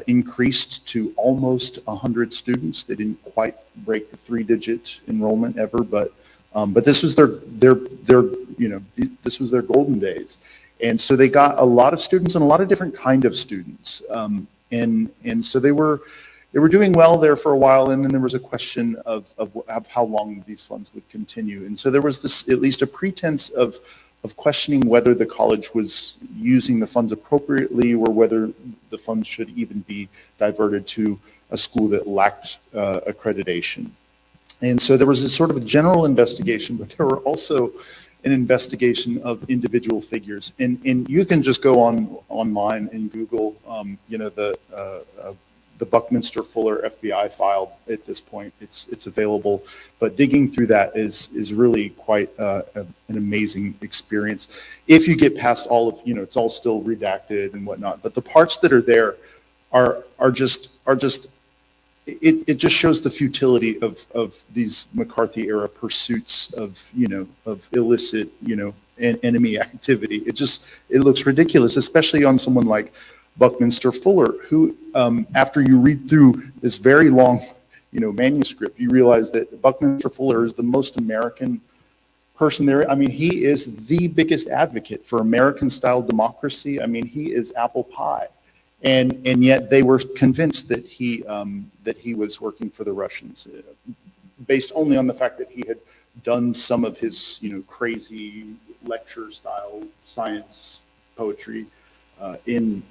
increased to almost 100 students. They didn't quite break the 3-digit enrollment ever, but But this was this was their golden days. And so they got a lot of students and a lot of different kind of students. And so they were doing well there for a while, and then there was a question of how long these funds would continue. And so there was this, at least a pretense of questioning whether the college was using the funds appropriately or whether the funds should even be diverted to a school that lacked accreditation. And so there was a sort of a general investigation, but there were also an investigation of individual figures. And you can just go online and Google, the Buckminster Fuller FBI file at this point. It's available, but digging through that is really quite an amazing experience. If you get past all of, it's all still redacted and whatnot, but the parts that are there are just it just shows the futility of these McCarthy era pursuits of illicit, enemy activity. It looks ridiculous, especially on someone like Buckminster Fuller, who, after you read through this very long, manuscript, you realize that Buckminster Fuller is the most American person there. I mean, he is the biggest advocate for American-style democracy. I mean, he is apple pie, and yet they were convinced that he was working for the Russians, based only on the fact that he had done some of his, crazy lecture-style science poetry in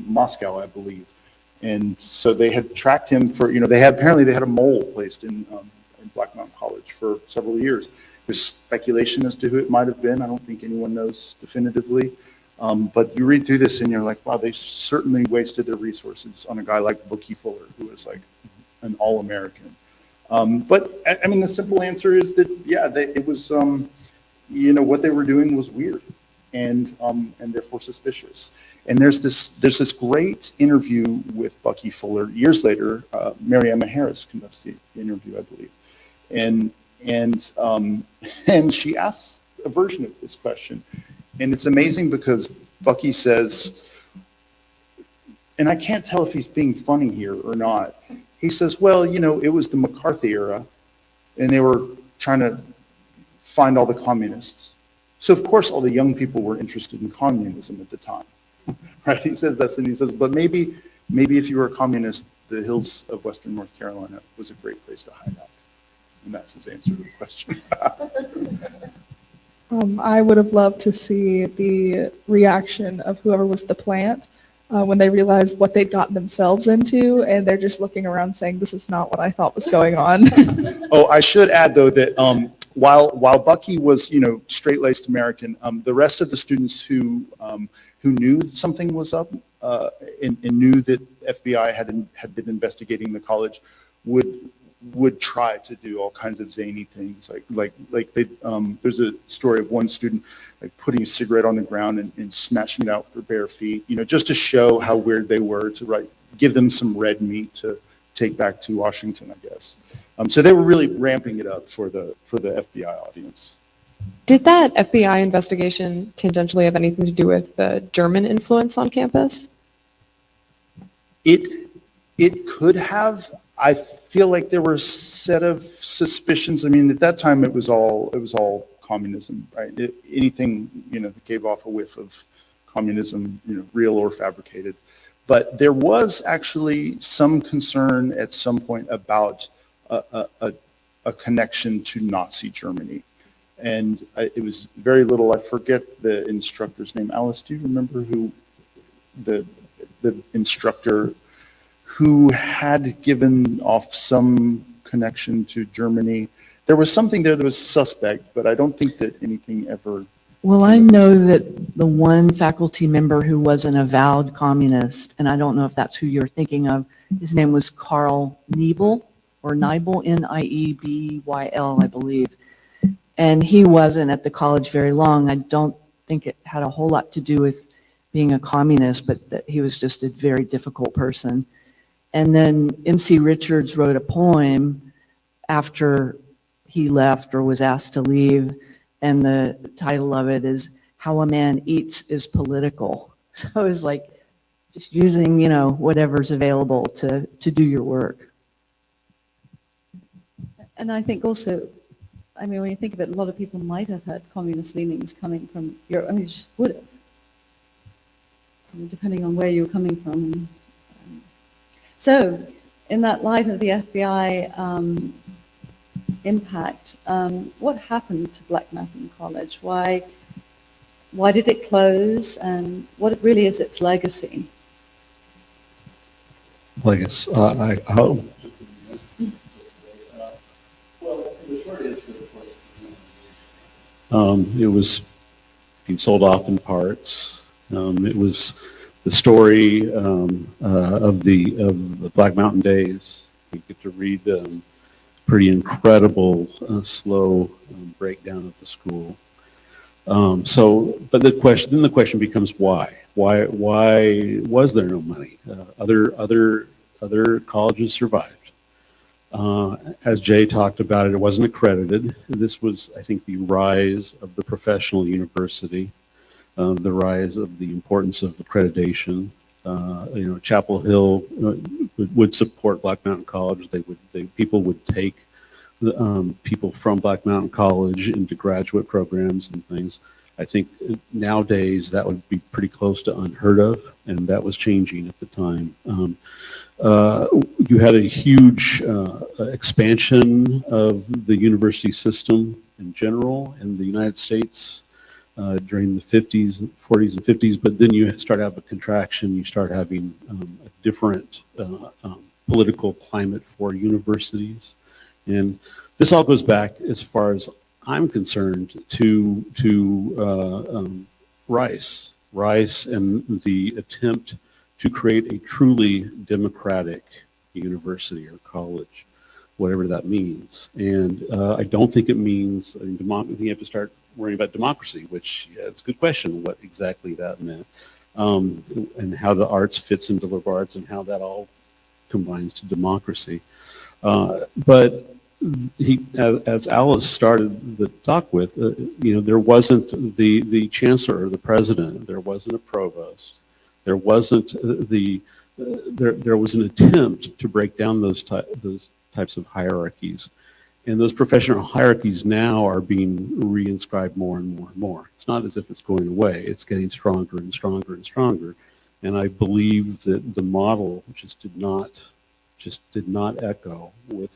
Moscow, I believe. And so they had tracked him for, they had a mole placed in Black Mountain College for several years. There's speculation as to who it might have been. I don't think anyone knows definitively. But you read through this and you're like, wow, they certainly wasted their resources on a guy like Bucky Fuller, who was like an all-American. But I mean, the simple answer is that, yeah, it was, what they were doing was weird and therefore suspicious. And there's this great interview with Bucky Fuller years later. Mary Emma Harris conducts the interview, I believe, and she asks a version of this question, and it's amazing because Bucky says, and I can't tell if he's being funny here or not. He says, well, it was the McCarthy era, and they were trying to find all the communists. So of course all the young people were interested in communism at the time. Right? He says this, and he says, but maybe if you were a communist, the hills of Western North Carolina was a great place to hide out. And that's his answer to the question. I would have loved to see the reaction of whoever was the plant when they realized what they'd gotten themselves into, and they're just looking around saying, this is not what I thought was going on. Oh, I should add, though, that while Bucky was, straight-laced American, the rest of the students who knew something was up and knew that FBI had been investigating the college would try to do all kinds of zany things, like they there's a story of one student like putting a cigarette on the ground and smashing it out with their bare feet, just to show how weird they were, to give them some red meat to take back to Washington, I guess. So they were really ramping it up for the FBI audience. Did that FBI investigation tangentially have anything to do with the German influence on campus? It could have. I feel like there were a set of suspicions. I mean, at that time it was all communism, right? Anything that gave off a whiff of communism, real or fabricated. But there was actually some concern at some point about a connection to Nazi Germany. And it was very little. I forget the instructor's name. Alice, do you remember who the instructor who had given off some connection to Germany? There was something there that was suspect, but I don't think that anything ever. Well, I know that the one faculty member who was an avowed communist, and I don't know if that's who you're thinking of, his name was Karl Niebel, or Niebel, N-I-E-B-Y-L, I believe. And he wasn't at the college very long. I don't think it had a whole lot to do with being a communist, but that he was just a very difficult person. And then M.C. Richards wrote a poem after he left or was asked to leave, and the title of it is How a Man Eats is Political. So it's like just using, whatever's available to do your work. And I think also I mean, when you think of it, a lot of people might have had communist leanings coming from Europe. I mean, you just would have, I mean, depending on where you were coming from. So, in that light of the FBI impact, what happened to Black Mountain College? Why did it close, and what really is its legacy? Legacy. It was being sold off in parts. It was the story of the Black Mountain days. You get to read pretty incredible, slow breakdown of the school. But the question becomes why? Why was there no money? Other colleges survived. As Jay talked about it wasn't accredited. This was, I think, the rise of the professional university, the rise of the importance of accreditation. Chapel Hill would support Black Mountain College. People would take people from Black Mountain College into graduate programs and things. I think nowadays that would be pretty close to unheard of, and that was changing at the time. You had a huge expansion of the university system in general in the United States during the 40s and 50s, but then you start having a contraction, you start having a different political climate for universities. And this all goes back, as far as I'm concerned, to Rice and the attempt to create a truly democratic university or college, whatever that means. And I don't think it means, you have to start worrying about democracy, which, yeah, it's a good question, what exactly that meant, and how the arts fits into liberal arts and how that all combines to democracy. But as Alice started the talk with, there wasn't the chancellor or the president, there wasn't a provost, there wasn't there was an attempt to break down those types of hierarchies, and those professional hierarchies now are being reinscribed more and more and more. It's not as if it's going away; it's getting stronger and stronger and stronger. And I believe that the model just did not echo with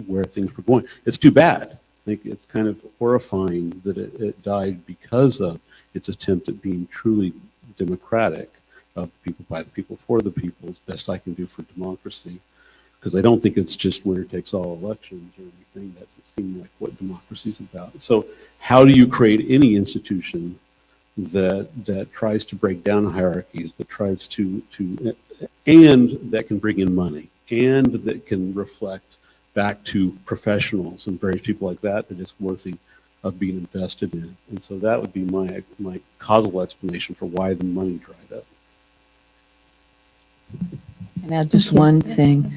where things were going. It's too bad. I think it's kind of horrifying that it died because of its attempt at being truly democratic, of the people, by the people, for the people, as best I can do for democracy. Because I don't think it's just winner takes all elections or anything. That seems like what democracy is about. So how do you create any institution that tries to break down hierarchies, that tries to and that can bring in money, and that can reflect back to professionals and various people like that is worthy of being invested in? And so that would be my causal explanation for why the money dried up. And add just one thing.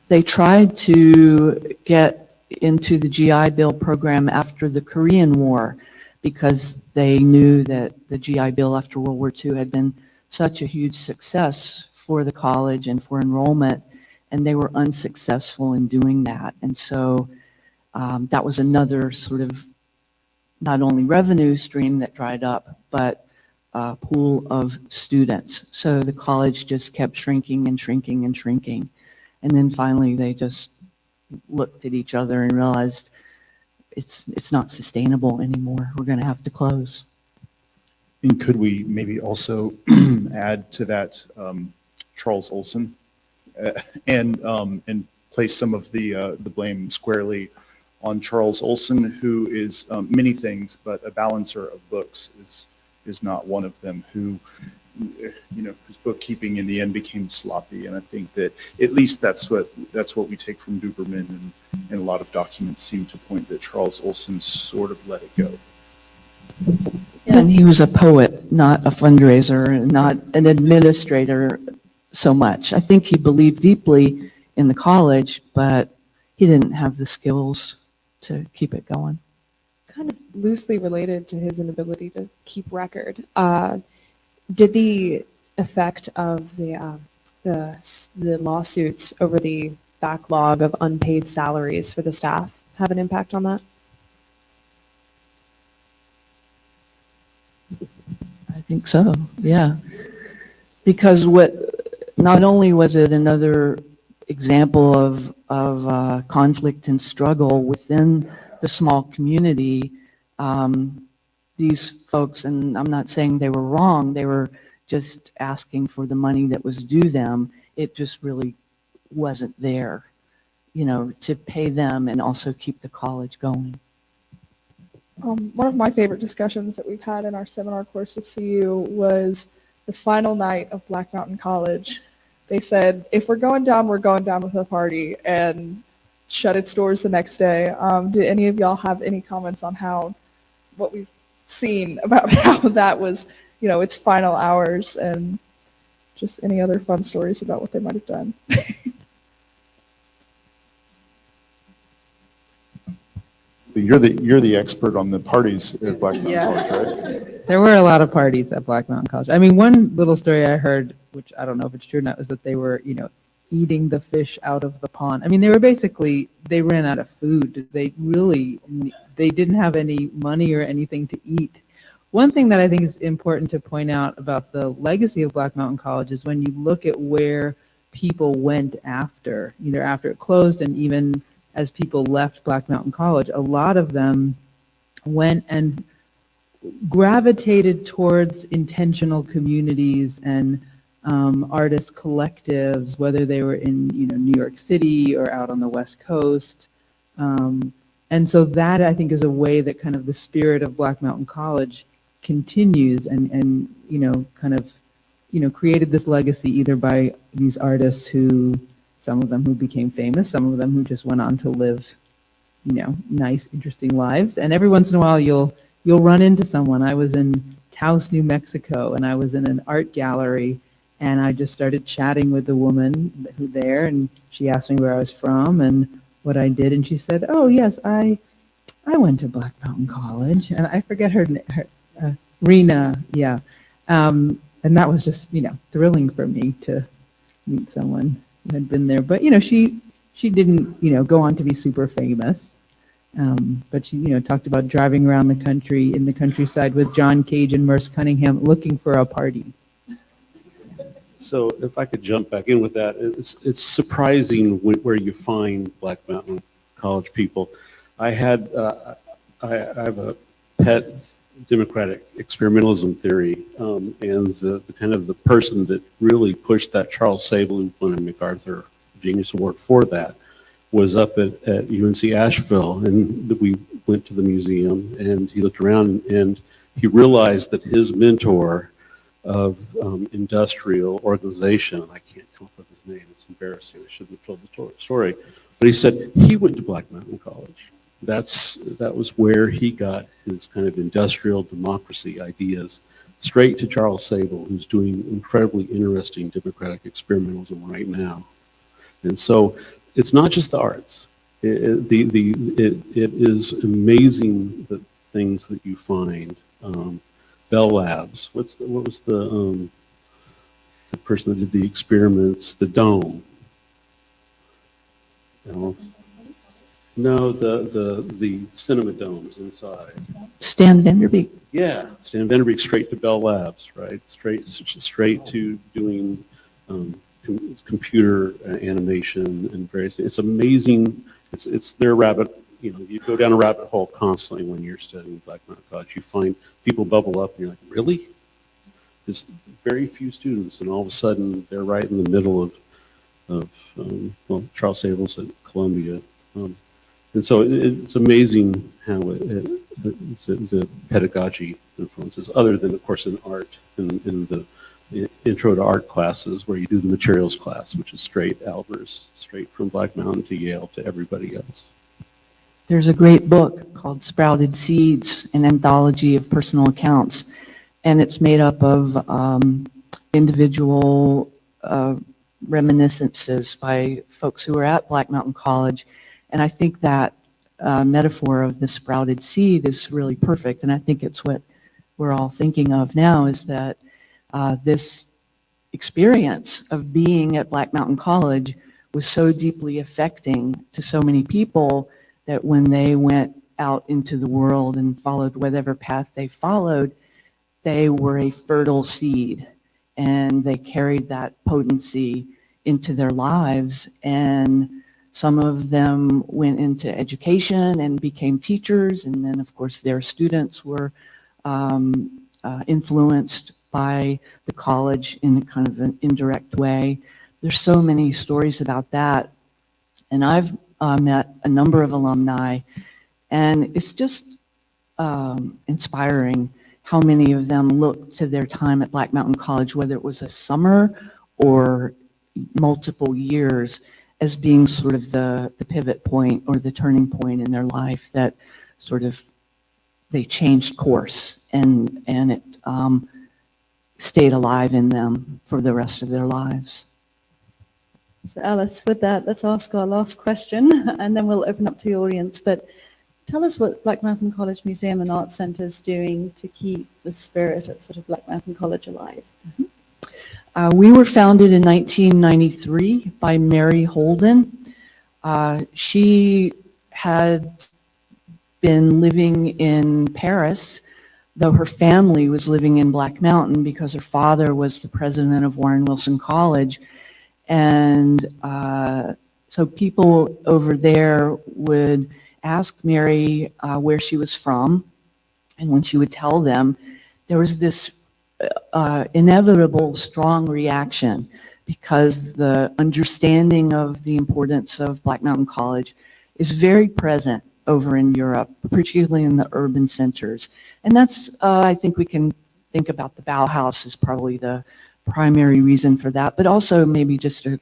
They tried to get into the GI Bill program after the Korean War because they knew that the GI Bill after World War II had been such a huge success for the college and for enrollment, and they were unsuccessful in doing that. And so that was another sort of not only revenue stream that dried up, but pool of students. So the college just kept shrinking and shrinking and shrinking. And then finally they just looked at each other and realized it's not sustainable anymore. We're going to have to close. And could we maybe also add to that Charles Olson and place some of the blame squarely on Charles Olson, who is many things, but a balancer of books is not one of them, who, whose bookkeeping in the end became sloppy. And I think that at least that's what we take from Duberman, and a lot of documents seem to point that Charles Olson sort of let it go. And he was a poet, not a fundraiser, not an administrator so much. I think he believed deeply in the college, but he didn't have the skills to keep it going. Kind of loosely related to his inability to keep record. Did the effect of the lawsuits over the backlog of unpaid salaries for the staff have an impact on that? think so, yeah. Because not only was it another example of conflict and struggle within the small community, these folks, and I'm not saying they were wrong, they were just asking for the money that was due them. It just really wasn't there, to pay them and also keep the college going. One of my favorite discussions that we've had in our seminar course with CU was the final night of Black Mountain College. They said, if we're going down with a party, and shut its doors the next day. Do any of y'all have any comments on what we've seen about how that was, its final hours, and just any other fun stories about what they might have done? You're the expert on the parties at Black Mountain College, right? There were a lot of parties at Black Mountain College. I mean, one little story I heard, which I don't know if it's true or not, was that they were, eating the fish out of the pond. I mean, they ran out of food. They didn't have any money or anything to eat. One thing that I think is important to point out about the legacy of Black Mountain College is when you look at where people went either after it closed and even as people left Black Mountain College, a lot of them went and gravitated towards intentional communities and artist collectives, whether they were in New York City or out on the West Coast. And so that, I think, is a way that kind of the spirit of Black Mountain College continues and created this legacy either by these artists some of them who became famous, some of them who just went on to live, nice, interesting lives. And every once in a while you'll run into someone. I was in Taos, New Mexico, and I was in an art gallery, and I just started chatting with the woman there, and she asked me where I was from and what I did, and she said, "Oh yes, I went to Black Mountain College," and I forget her name, Rena, yeah. And that was just thrilling for me to meet someone who had been there. But she didn't go on to be super famous, but she talked about driving around the country in the countryside with John Cage and Merce Cunningham looking for a party. So if I could jump back in with that, it's surprising where you find Black Mountain College people. I have a pet democratic experimentalism theory, and the kind of the person that really pushed that, Charles Sable, who won a MacArthur Genius Award for that, was up at UNC Asheville, and we went to the museum, and he looked around and he realized that his mentor of industrial organization, I can't come up with his name, it's embarrassing, I shouldn't have told the story, but he said he went to Black Mountain College. That was where he got his kind of industrial democracy ideas, straight to Charles Sable, who's doing incredibly interesting democratic experimentalism right now. And so it's not just the arts. It is amazing the things that you find. Bell Labs. What was the person that did the experiments? The dome. No, the cinema domes inside. Stan Vanderbeek. Yeah, Stan Vanderbeek, straight to Bell Labs, right? Straight to doing computer animation and various things. It's amazing. It's their rabbit. You go down a rabbit hole constantly when you're studying Black Mountain College. You find people bubble up, and you're like, really? There's very few students, and all of a sudden they're right in the middle of Charles Sable's at Columbia. And so it's amazing how the pedagogy influences, other than, of course, in art, in the intro to art classes where you do the materials class, which is straight Albers, straight from Black Mountain to Yale to everybody else. There's a great book called Sprouted Seeds, an anthology of personal accounts, and it's made up of individual reminiscences by folks who were at Black Mountain College. And I think that metaphor of the sprouted seed is really perfect, and I think it's what we're all thinking of now, is that this experience of being at Black Mountain College was so deeply affecting to so many people that when they went out into the world and followed whatever path they followed, they were a fertile seed, and they carried that potency into their lives. And some of them went into education and became teachers, and then, of course, their students were influenced by the college in kind of an indirect way. There's so many stories about that. And I've met a number of alumni, and it's just inspiring how many of them look to their time at Black Mountain College, whether it was a summer or multiple years, as being sort of the pivot point or the turning point in their life that sort of they changed course, and it stayed alive in them for the rest of their lives. So Alice, with that, let's ask our last question, and then we'll open up to the audience. But tell us what Black Mountain College Museum and Arts Center is doing to keep the spirit of sort of Black Mountain College alive. We were founded in 1993 by Mary Holden. She had been living in Paris, though her family was living in Black Mountain because her father was the president of Warren Wilson College. And so people over there would ask Mary where she was from. And when she would tell them, there was this inevitable strong reaction, because the understanding of the importance of Black Mountain College is very present over in Europe, particularly in the urban centers. And that's, I think we can think about the Bauhaus as probably the primary reason for that, but also maybe just a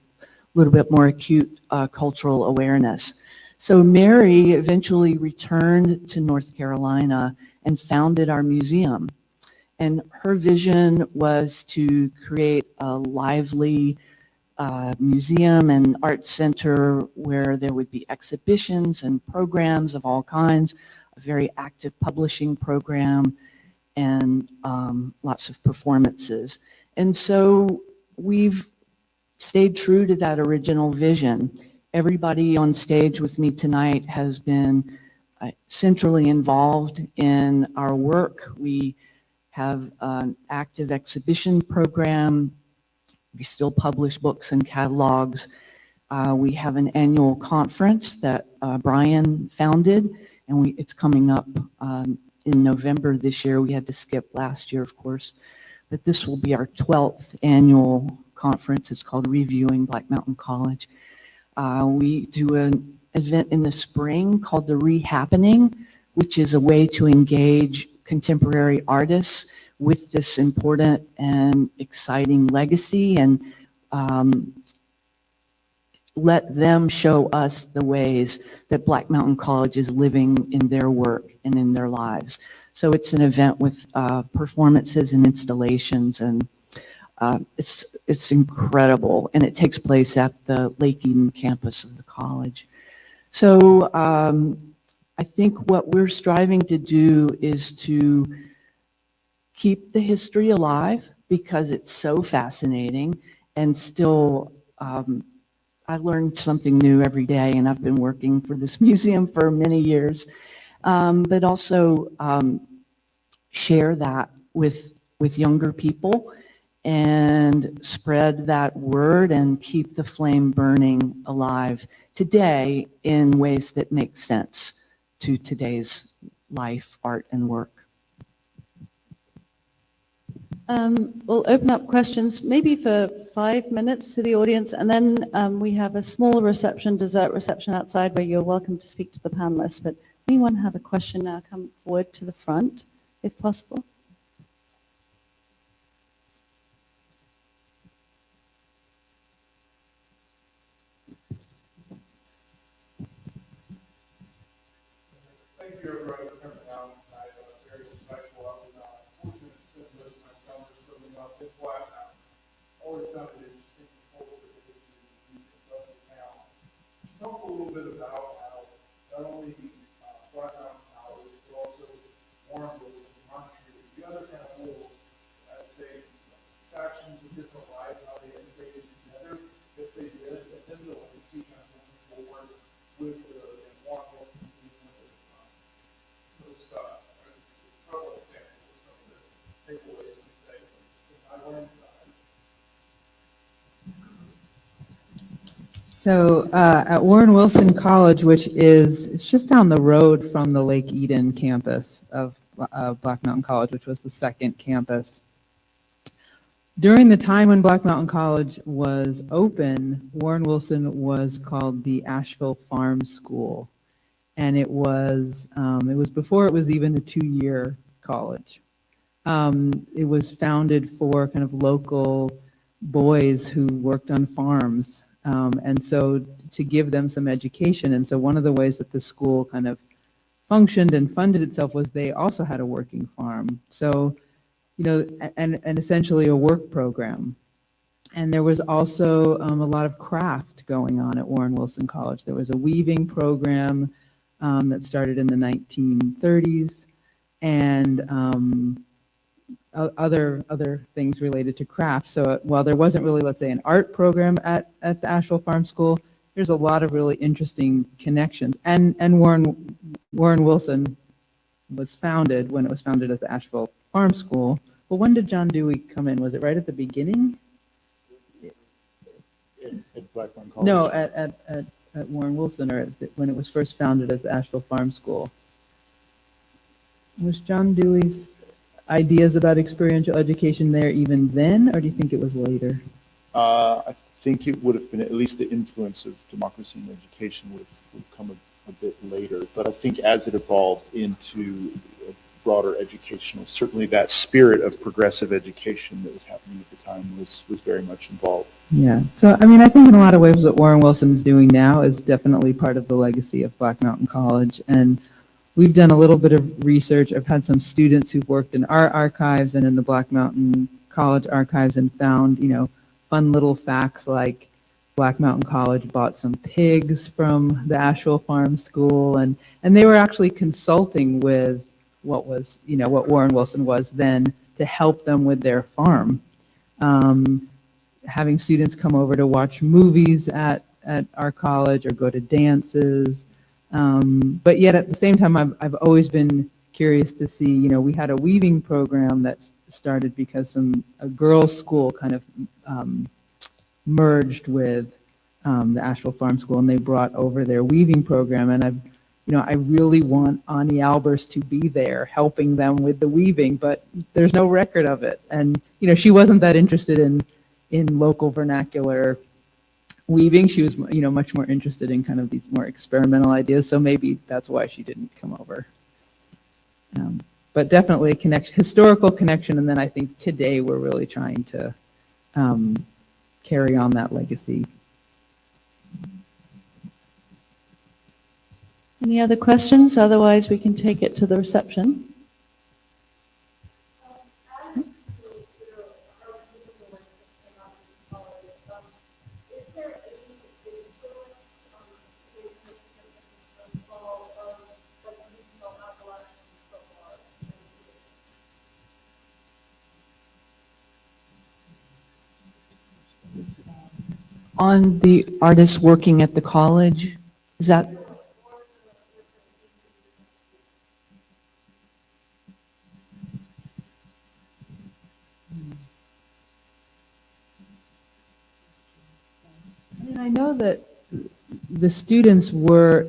little bit more acute cultural awareness. So Mary eventually returned to North Carolina and founded our museum. And her vision was to create a lively museum and art center where there would be exhibitions and programs of all kinds, a very active publishing program, and lots of performances. And so we've stayed true to that original vision. Everybody on stage with me tonight has been centrally involved in our work. We have an active exhibition program. We still publish books and catalogs. We have an annual conference that Brian founded, and it's coming up in November this year. We had to skip last year, of course, but this will be our 12th annual conference. It's called Reviewing Black Mountain College. We do an event in the spring called the Rehappening, which is a way to engage contemporary artists with this important and exciting legacy, and let them show us the ways that Black Mountain College is living in their work and in their lives. So it's an event with performances and installations, and it's incredible, and it takes place at the Lake Eden campus of the college. So I think what we're striving to do is to keep the history alive, because it's so fascinating, and still I learn something new every day, and I've been working for this museum for many years, but also share that with younger people and spread that word and keep the flame burning alive today in ways that make sense to today's life, art, and work. We'll open up questions maybe for 5 minutes to the audience, and then we have a small reception, dessert reception outside, where you're welcome to speak to the panelists. But anyone have a question now, come forward to the front, if possible. Thank you, everybody, for coming out tonight. Very insightful. I was fortunate to spend most of my summers growing up in Black Mountain. Always found it interesting to follow the history of the music of the town. Talk a little bit about how not only Black Mountain College, but also Warren Wilson, Montreat, So at Warren Wilson College, which is it's just down the road from the Lake Eden campus of Black Mountain College, which was the second campus. During the time when Black Mountain College was open, Warren Wilson was called the Asheville Farm School, and it was before it was even a 2-year college. It was founded for kind of local boys who worked on farms, and so to give them some education. And so one of the ways that the school kind of functioned and funded itself was they also had a working farm. So, you know, and essentially a work program. And there was also a lot of craft going on at Warren Wilson College. There was a weaving program that started in the 1930s, and other things related to craft. So while there wasn't really, let's say, an art program at the Asheville Farm School, there's a lot of really interesting connections. And Warren Wilson was founded when it was founded as the Asheville Farm School. Well, when did John Dewey come in? Was it right at the beginning? At Blackburn College? No, at Warren Wilson, or when it was first founded as the Asheville Farm School. Was John Dewey's ideas about experiential education there even then, or do you think it was later? I think it would have been, at least the influence of democracy in education would come a bit later. But I think as it evolved into a broader educational, certainly that spirit of progressive education that was happening at the time was very much involved. Yeah. So, I mean, I think in a lot of ways what Warren Wilson is doing now is definitely part of the legacy of Black Mountain College. And we've done a little bit of research. I've had some students who've worked in our archives and in the Black Mountain College archives and found, you know, fun little facts like Black Mountain College bought some pigs from the Asheville Farm School, and they were actually consulting with what was, you know, what Warren Wilson was then to help them with their farm. Having students come over to watch movies at our college or go to dances. But yet at the same time, I've always been curious to see, you know, we had a weaving program that started because a girls' school kind of merged with the Asheville Farm School, and they brought over their weaving program. And I really want Ani Albers to be there helping them with the weaving, but there's no record of it. And, you know, she wasn't that interested in local vernacular weaving. She was, you know, much more interested in kind of these more experimental ideas. So maybe that's why she didn't come over. But definitely a historical connection. And then I think today we're really trying to carry on that legacy. Any other questions? Otherwise, we can take it to the reception. On the artists working at the college, is that? I mean, I know that the students were,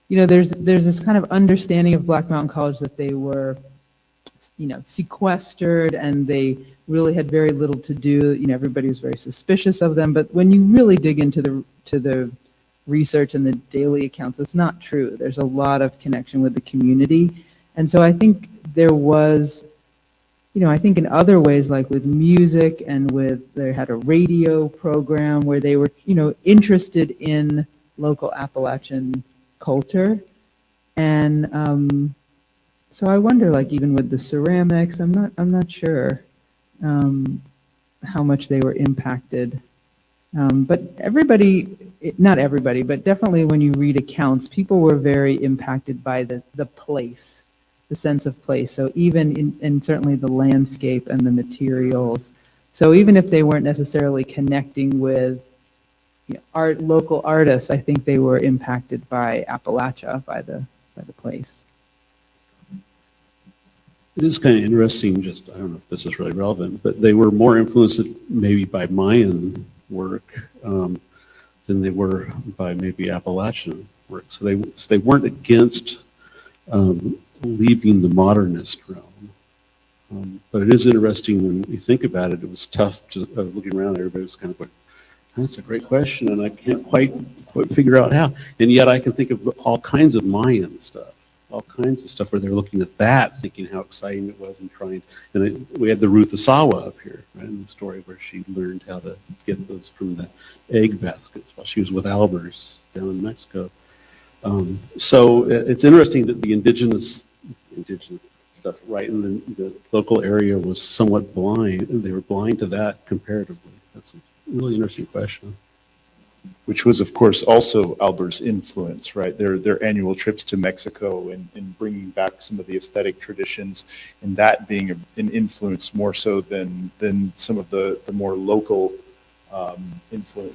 you know, there's this kind of understanding of Black Mountain College that they were, you know, sequestered and they really had very little to do. You know, everybody was very suspicious of them. But when you really dig into the research and the daily accounts, it's not true. There's a lot of connection with the community. And so I think there was, you know, I think in other ways, like with music and they had a radio program where they were, you know, interested in local Appalachian culture. And so I wonder, like, even with the ceramics, I'm not sure how much they were impacted. But not everybody, but definitely when you read accounts, people were very impacted by the place, the sense of place. So even in certainly the landscape and the materials. So even if they weren't necessarily connecting with, you know, local artists, I think they were impacted by Appalachia, by the place. It is kind of interesting, just, I don't know if this is really relevant, but they were more influenced maybe by Mayan work than they were by maybe Appalachian work. So they weren't against leaving the modernist realm. But it is interesting when you think about it. It was tough to looking around. Everybody was kind of like, "That's a great question, and I can't quite figure out how." And yet, I can think of all kinds of Mayan stuff, all kinds of stuff where they're looking at that, thinking how exciting it was, and trying. And we had the Ruth Asawa up here, right, in the story where she learned how to get those from the egg baskets while she was with Albers down in Mexico. So it's interesting that the indigenous stuff right in the local area was somewhat blind, and they were blind to that comparatively. That's a really interesting question. Which was, of course, also Albert's influence, right? Their annual trips to Mexico and bringing back some of the aesthetic traditions, and that being an influence more so than some of the more local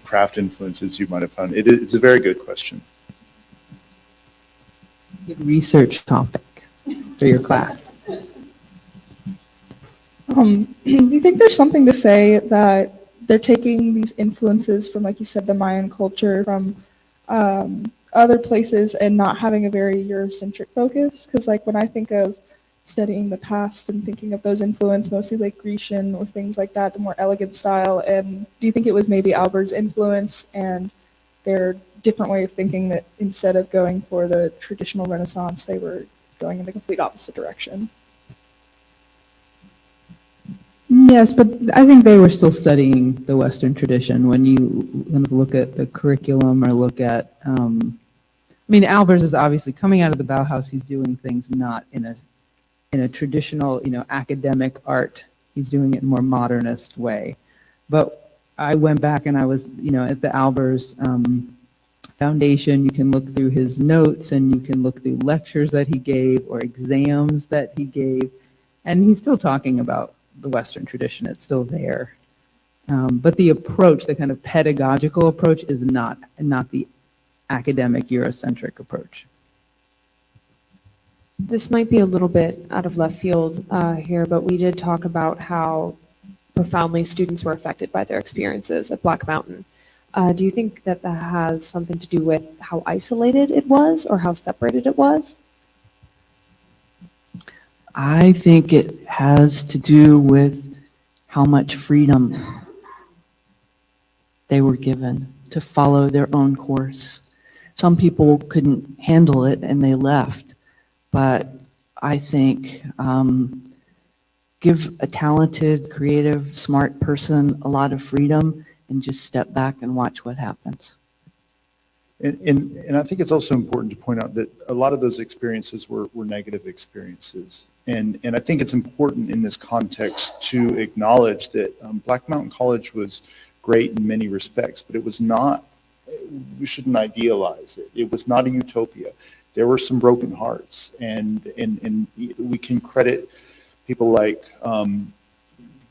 craft influences you might have found. It's a very good question. Good research topic for your class. Do you think there's something to say that they're taking these influences from, like you said, the Mayan culture, from other places, and not having a very Eurocentric focus? Because like when I think of studying the past and thinking of those influences, mostly like Grecian or things like that, the more elegant style. And do you think it was maybe Albert's influence and their different way of thinking that instead of going for the traditional Renaissance, they were going in the complete opposite direction? Yes, but I think they were still studying the Western tradition. When you look at the curriculum or look at, I mean, Albers is obviously coming out of the Bauhaus. He's doing things not in a traditional, academic art. He's doing it in a more modernist way. But I went back and I was, at the Albers Foundation. You can look through his notes and you can look through lectures that he gave or exams that he gave, and he's still talking about the Western tradition. It's still there. But the approach, the kind of pedagogical approach, is not the academic Eurocentric approach. This might be a little bit out of left field here, but we did talk about how profoundly students were affected by their experiences at Black Mountain. Do you think that has something to do with how isolated it was or how separated it was? I think it has to do with how much freedom they were given to follow their own course. Some people couldn't handle it and they left, but I think give a talented, creative, smart person a lot of freedom and just step back and watch what happens. And I think it's also important to point out that a lot of those experiences were negative experiences. And I think it's important in this context to acknowledge that Black Mountain College was great in many respects, but it was not, we shouldn't idealize it. It was not a utopia. There were some broken hearts, and we can credit people like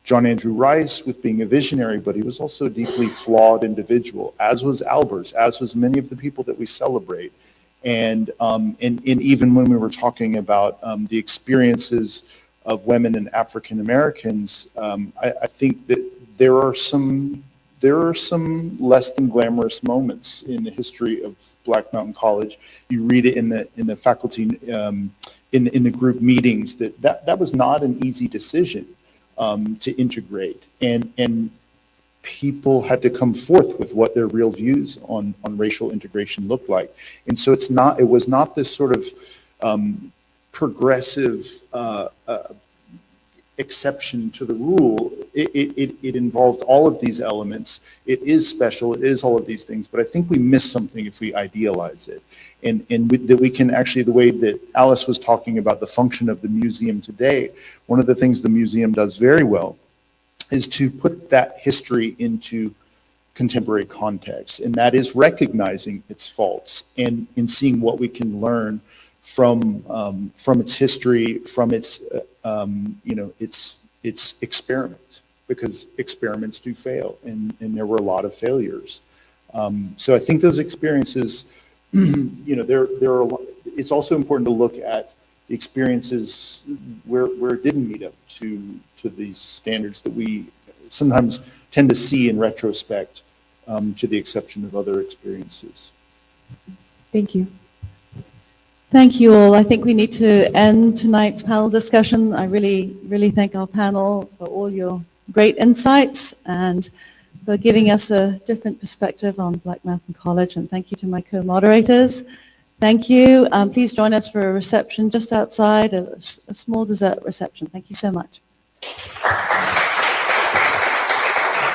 John Andrew Rice with being a visionary, but he was also a deeply flawed individual, as was Albers, as was many of the people that we celebrate. And even when we were talking about the experiences of women and African Americans, I think that there are some less than glamorous moments in the history of Black Mountain College. You read it in the faculty in the group meetings that was not an easy decision to integrate, and people had to come forth with what their real views on racial integration looked like. And so it was not this sort of progressive exception to the rule. It involved all of these elements. It is special. It is all of these things. But I think we miss something if we idealize it. And that we can actually, the way that Alice was talking about the function of the museum today, one of the things the museum does very well is to put that history into contemporary context. And that is recognizing its faults and in seeing what we can learn from its history, from its experiments, because experiments do fail, and there were a lot of failures. So I think those experiences, it's also important to look at the experiences where it didn't meet up to these standards that we sometimes tend to see in retrospect to the exception of other experiences. Thank you. Thank you all. I think we need to end tonight's panel discussion. I really, really thank our panel for all your great insights and for giving us a different perspective on Black Mountain College. And thank you to my co-moderators. Thank you. Please join us for a reception just outside, a small dessert reception. Thank you so much.